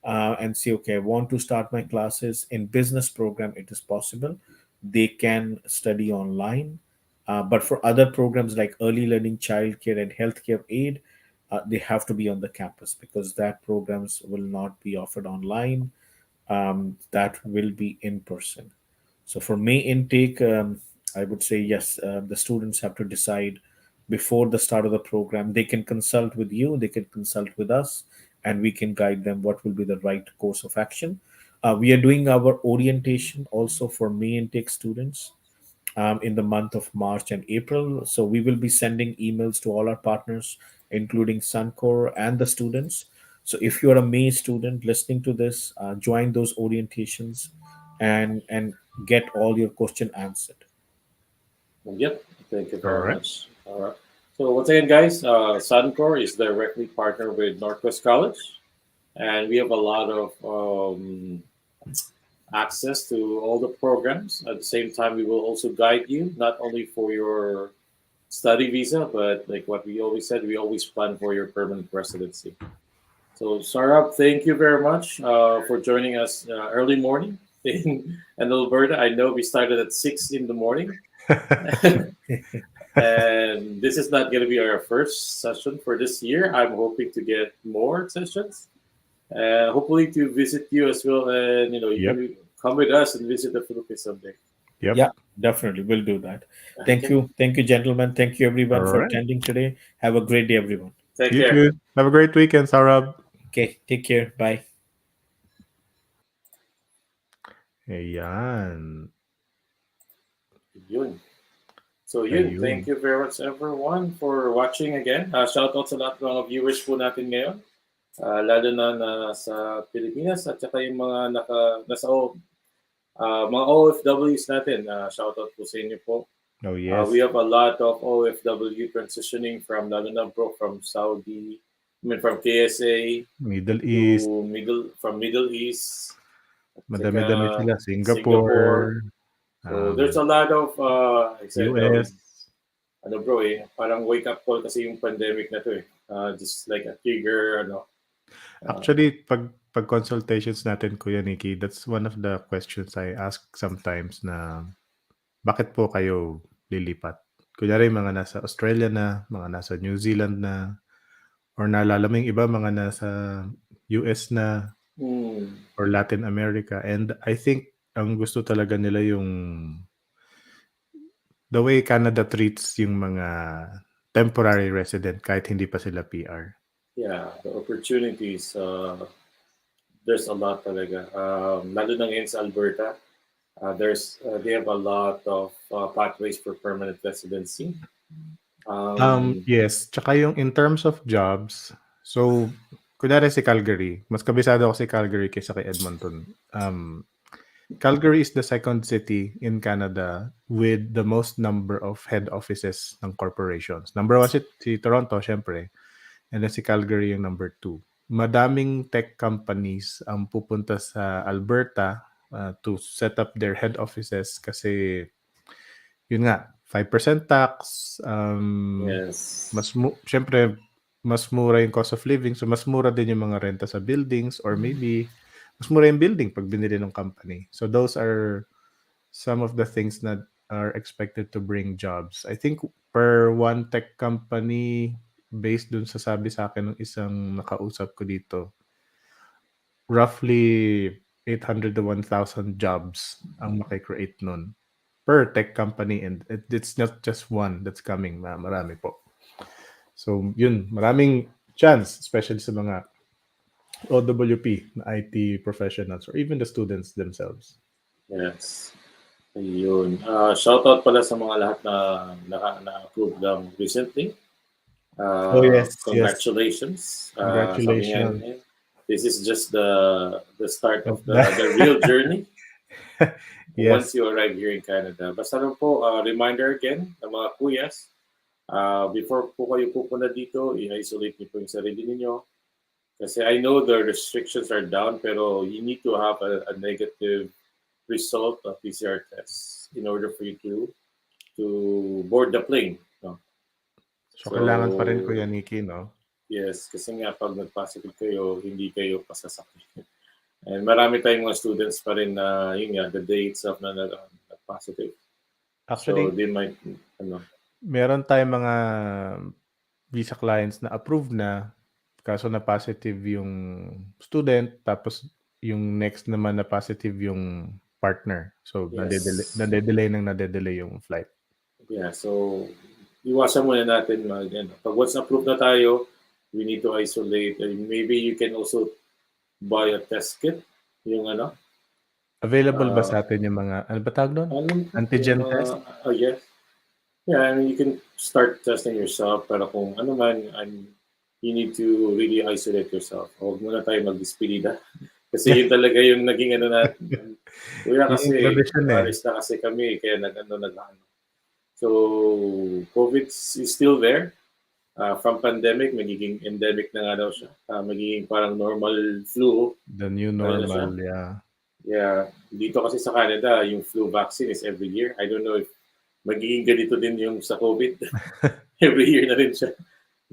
and say, okay, I want to start my classes in business program, it is possible. They can study online. But for other programs like early learning, childcare, and healthcare aid, they have to be on the campus because that programs will not be offered online. That will be in person. So for May intake, I would say yes, the students have to decide before the start of the program. They can consult with you, they can consult with us, and we can guide them what will be the right course of action. We are doing our orientation also for May intake students in the month of March and April. So we will be sending emails to all our partners, including SUN-COR and the students. So if you're a May student listening to this, join those orientations and get all your question answered. Yep. Thank you All very right. much. All right. So once again, guys, SUN-COR is directly partnered with NorQuest College, and we have a lot of access to all the programs. At the same time, we will also guide you not only for your study visa, but like what we always said, we always plan for your permanent residency. So, Sarab, thank you very much for joining us early morning in Alberta. I know we started at 6 in the morning, and this is not going to be our first session for this year. I'm hoping to get more sessions, hopefully to visit you as well, and you Yep. can come with us and visit the Philippines someday. Yep. Yeah, definitely. We'll do that. Thank Okay, you. Thank you, gentlemen. Thank you, All everyone, for right. attending today. Have a great day, everyone. take You care. too. Have a great weekend, Sarab. Okay, take care. Bye. Ayan. Yun. So yun, thank Ayun. you very much everyone for watching again. Shout out sa lahat ng mga viewers po natin ngayon. Lalo na sa Pilipinas at saka yung mga mga OFWs natin. Shout out po sa inyo po. Oh, We yes. have a lot of OFW transitioning from lalo na bro from Saudi, I mean from KSA Middle to East. Middle East, at saka Madami-dami sila. Singapore. Singapore. So there's a lot of I said US. ano bro parang wake up call kasi yung pandemic na to eh. Just like a trigger uh, Actually, pag consultations natin, Kuya Nikki, that's one of the questions I ask sometimes na bakit po kayo lilipat. Kunyari mga nasa Australia na, mga nasa New Zealand na, or naalala mo yung iba mga nasa US na Mm. or Latin America. And I think ang gusto talaga nila yung the way Canada treats yung mga temporary resident kahit hindi pa sila PR. Yeah, the opportunities, there's a lot talaga. Lalo na ngayon sa Alberta, they have a lot of pathways for permanent residency. Yes, tsaka yung in terms of jobs, so kunyari si Calgary, mas kabisado ako si Calgary kaysa kay Edmonton. Calgary is the second city in Canada with the most number of head offices ng corporations. Number one si Toronto, syempre. And then si Calgary yung number 2. Madaming tech companies ang pupunta sa Alberta to set up their head offices kasi yun nga, 5% tax, Yes. syempre, mas mura yung cost of living, so mas mura din yung mga renta sa buildings or maybe mas mura yung building pag binili ng company. So those are some of the things that are expected to bring jobs. I think per one tech company, based dun sa sabi sa akin ng isang nakausap ko dito, roughly 800 to 1,000 jobs ang makikreate nun per tech company, and it's not just one that's coming, marami po. So yun, maraming chance, especially sa mga OWP na IT professionals or even the students themselves. Yes. Ayun. Shoutout pala sa mga lahat na-approve lang recently. Yes. Congratulations. Congratulations. Sabi nga, this is just the start of the real journey. Yes. Once you arrive here in Canada. Basta lang po, reminder again ng mga kuyas, before po kayo pupunta dito, i-isolate niyo po yung sarili ninyo. Kasi I know the restrictions are down, pero you need to have a negative result of PCR tests in order for you to board the plane. No? So kailangan pa rin, Kuya Nikki, no? Yes, kasi nga pag nag-positive kayo, hindi kayo pasasakit. And marami tayong mga students pa rin na yun nga, the day itself na nag-positive. Actually, so they might, meron tayong mga visa clients na approved na, kaso na positive yung student, tapos yung next naman na positive yung partner. So, yes. nade-delay yung flight. Yeah, so iwasan muna natin pag once approved na tayo, we need to isolate. Maybe you can also buy a test kit, yung Available ba sa atin yung mga, ano ba tawag doon? Antigen test? Oh, yes. Yeah, I mean, you can start testing yourself, pero kung ano man, you need to really isolate yourself. Huwag muna tayo mag-despedida. Kasi yun talaga yung naging natin. Kuya kasi, alis na kasi kami, kaya nag-ano. So, COVID is still there. From pandemic, magiging endemic na nga daw siya. Magiging parang normal flu. The new normal, yeah. Yeah. Dito kasi sa Canada, yung flu vaccine is every year. I don't know if magiging ganito din yung sa COVID. Every year na rin siya.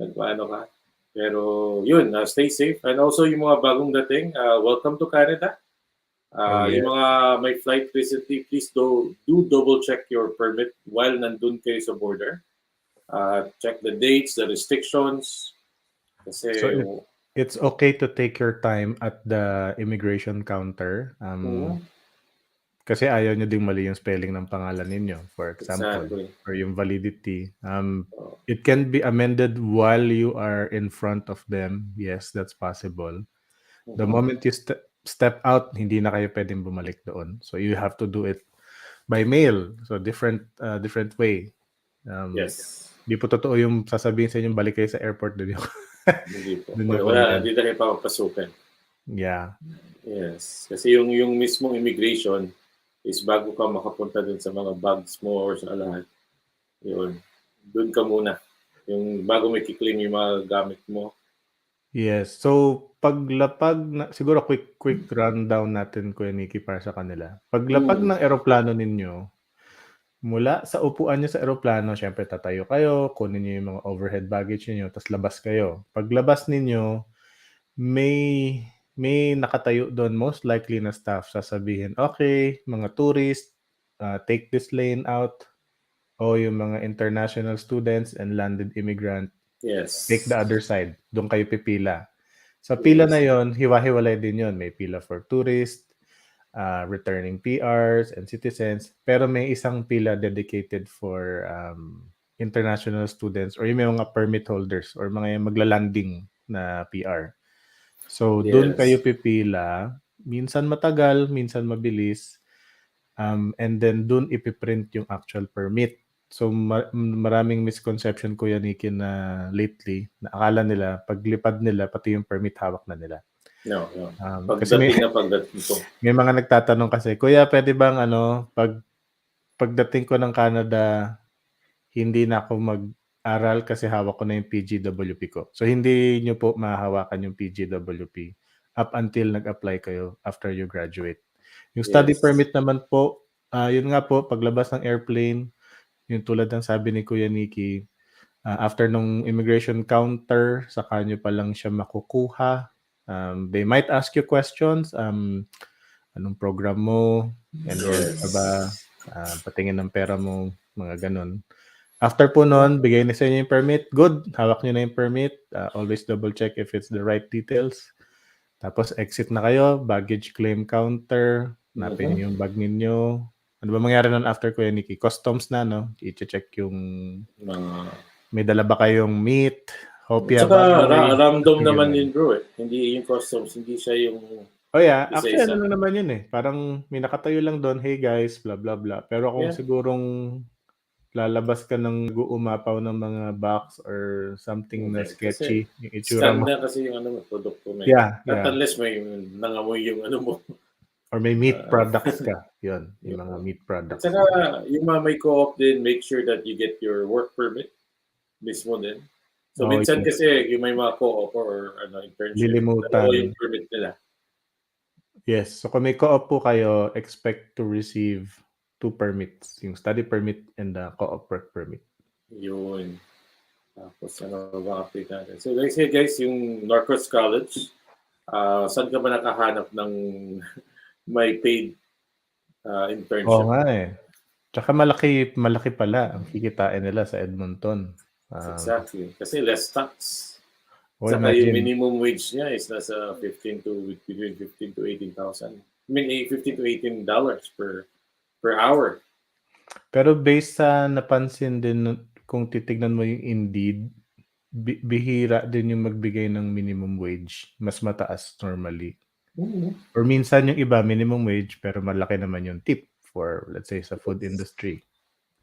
Nagpaano ka. Pero yun, stay safe. And also yung mga bagong dating, welcome to Canada. Yes. Yung mga may flight recently, please do double check your permit while nandun kayo sa border. Check the dates, the restrictions. Kasi, so it's okay to take your time at the immigration counter. Kasi ayaw nyo ding mali yung spelling ng pangalan ninyo, for example, exactly. or yung validity. It can be amended while you are in front of them. Yes, that's possible. The moment you step out, hindi na kayo pwedeng bumalik doon. So you have to do it by mail. So different way. Yes. Hindi po totoo yung sasabihin sa inyo, balik kayo sa airport doon. Hindi po. Wala, hindi na kayo papapasukin. Yeah. Yes. Kasi yung mismong immigration is bago ka makapunta dun sa mga bags mo or sa lahat. Yun. Dun ka muna. Yung bago may kiklaim yung mga gamit mo. Yes. So, paglapag, siguro quick rundown natin, Kuya Nikki, para sa kanila. Paglapag ng eroplano ninyo, mula sa upuan nyo sa eroplano, syempre tatayo kayo, kunin nyo yung mga overhead baggage niyo, tapos labas kayo. Paglabas ninyo, may nakatayo doon, most likely na staff, sasabihin, okay, mga tourist, take this lane out. o yung mga international students and landed immigrant, Yes. take the other side. Doon kayo pipila. Sa pila na yon, hiwa-hiwalay din yon. May pila for tourists, returning PRs and citizens, pero may isang pila dedicated for international students or yung may mga permit holders or mga magla-landing na PR. So, doon Yes. kayo pipila. Minsan matagal, minsan mabilis. And then doon ipiprint yung actual permit. So, maraming misconception, Kuya Nikki, na lately, na akala nila, paglipad nila, pati yung permit hawak na nila. No. Kasi may Pagdating ko. may mga nagtatanong kasi, Kuya, pwede bang pagdating ko ng Canada, hindi na ako mag-aral kasi hawak ko na yung PGWP ko. So, hindi nyo po mahahawakan yung PGWP up until nag-apply kayo after you graduate. Yung study Yes. permit naman po, yun nga po, paglabas ng airplane, yung tulad ng sabi ni Kuya Nikki, after nung immigration counter, saka nyo pa lang siya makukuha. They might ask you questions, anong program mo, enrolled ka ba, patingin ng pera mo, mga ganun. After po nun, bigay na sa inyo yung permit. Good, hawak nyo na yung permit. Always double check if it's the right details. Tapos exit na kayo, baggage claim counter, napin niyo yung bag ninyo. Ano ba mangyari nun after, Kuya Nikki? Customs na, no? I-check yung may dala ba kayong meat, hopia, Tsaka baboy. random Ganun. naman yun, bro. Hindi yung customs, hindi siya yung Oh yeah, isa-isa. actually ano lang naman yun eh. Parang may nakatayo lang doon, hey guys, blah blah blah. Pero kung sigurong lalabas ka ng umapaw ng mga box or something na sketchy, yung itsura mo. Stand na kasi yung produkto mo. Yeah. Unless may nangamoy yung mo. Or may meat products ka. Yun, yung mga meat products. At saka, yung mga may co-op din, make sure that you get your work permit mismo din. So, minsan kasi yung may mga co-op or internship, lilimutan yung permit nila. Yes. So, kung may co-op po kayo, expect to receive 2 permits. Yung study permit and the co-op work permit. Yun. Tapos, ba update natin? So, guys, yung NorQuest College, saan ka ba nakahanap ng may paid internship? Oo nga eh. Tsaka malaki pala ang kikitain nila sa Edmonton. Exactly. Kasi less tax. Saka yung minimum wage niya is nasa between 15 to 18,000. I mean, $15 to $18 per hour. Pero based sa napansin din, kung titignan mo yung Indeed, bihira din yung magbigay ng minimum wage. Mas mataas normally. Or minsan yung iba, minimum wage, pero malaki naman yung tip for, let's say, sa food industry.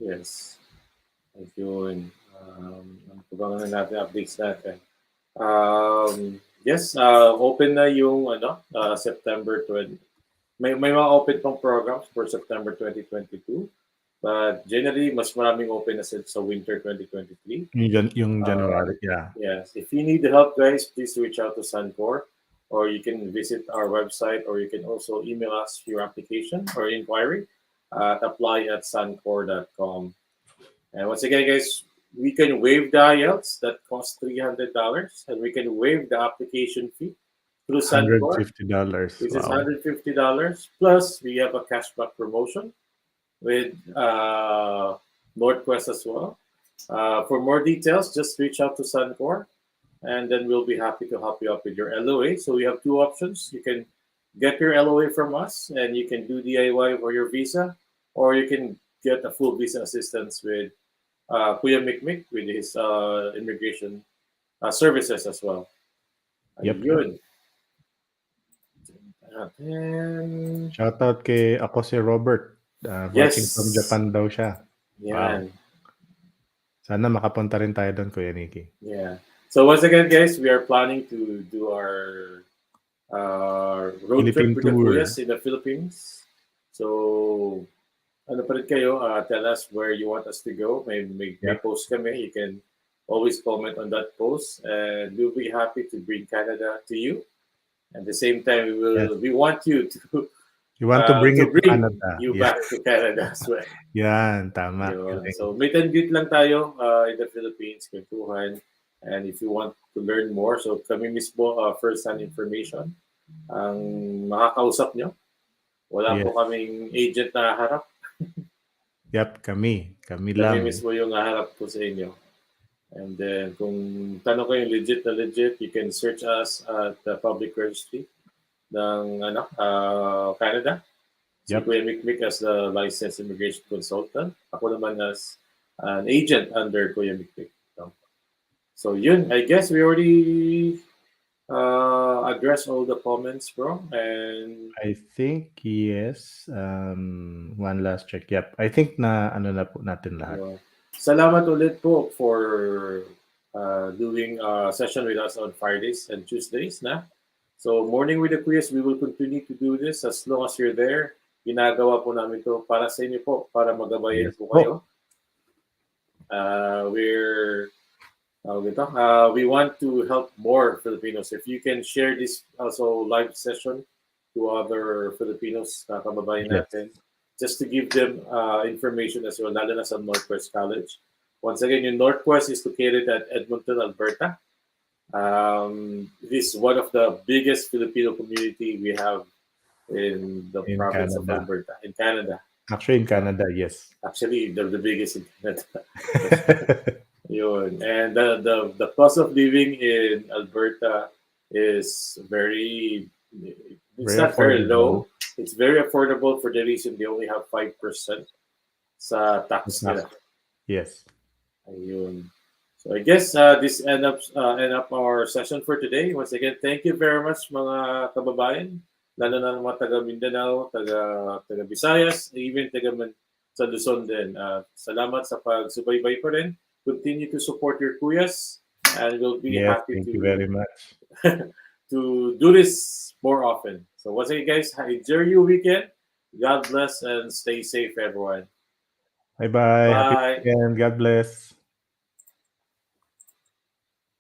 Yes. Ayun. Ano ba nga natin, updates natin? Yes, open na yung September 20. May mga open pang programs for September 2022. But generally, mas maraming open na sa winter 2023. Yung January, yeah. Yes. If you need help, guys, please reach out to SUN-COR, or you can visit our website, or you can also email us your application or inquiry at apply@suncor.com. And once again, guys, we can waive the IELTS that costs $300, and we can waive the application fee through SUN-COR. $150. Which is $150. Plus, we have a cashback promotion with NorQuest as well. For more details, just reach out to SUN-COR, and then we'll be happy to help you out with your LOA. So we have 2 options. You can get your LOA from us, and you can do DIY for your visa, or you can get a full visa assistance with Kuya Mikmik with his immigration services as well. Yep. Yun. Shout out kay ako si Robert. Watching from Japan daw siya. Yeah. Wow. Sana makapunta rin tayo doon, Kuya Nikki. Yeah. So once again, guys, we are planning to do our road Philippine trip with the tour. Kuyas in the Philippines. So, ano pa rin kayo, tell us where you want us to go. May post kami. You can always comment on that post, and we'll be happy to bring Canada to you. At the same time, we want you to bring Canada. You back to Canada as well. Yan, tama. So, meet and greet lang tayo in the Philippines, kwentuhan. And if you want to learn more, so kami mismo first-hand information ang makakausap nyo. Wala po kaming agent na harap. Yep, kami. Kami Kami lang. mismo yung haharap po sa inyo. And then, kung tanong ko yung legit na legit, you can search us at the public registry ng Canada. Si Yep. Kuya Mikmik as the licensed immigration consultant. Ako naman as an agent under Kuya Mikmik. So yun, I guess we already addressed all the comments, bro. And I think yes. One last check. Yep. I think na po natin lahat. salamat ulit po for doing a session with us on Fridays and Tuesdays na. So morning with the Kuyas, we will continue to do this as long as you're there. Ginagawa po namin to para sa inyo po, para magabayan Yes po po. kayo. We want to help more Filipinos. If you can share this also live session to other Filipinos na kababayan Yes. natin, just to give them information as well, lalo na sa NorQuest College. Once again, yung NorQuest is located at Edmonton, Alberta. This is one of the biggest Filipino community we have in the In province of Canada. Alberta, in Canada. Actually, in Canada, yes. Actually, the biggest in Canada. Yun. And the cost of living in Alberta is very, it's Very not very affordable. low. It's very affordable for the reason they only have 5% sa tax Tax. nila. Yes. Ayun. So I guess this end up our session for today. Once again, thank you very much mga kababayan, lalo na mga taga Mindanao, taga Visayas, even taga sa Luzon din. Salamat sa pagsubaybay pa rin. Continue to support your Kuyas, and we'll be Yes, happy thank you very much. to do this more often. So once again, guys, enjoy your weekend. God bless and stay safe, everyone. Bye-bye. Happy Bye. weekend. God bless.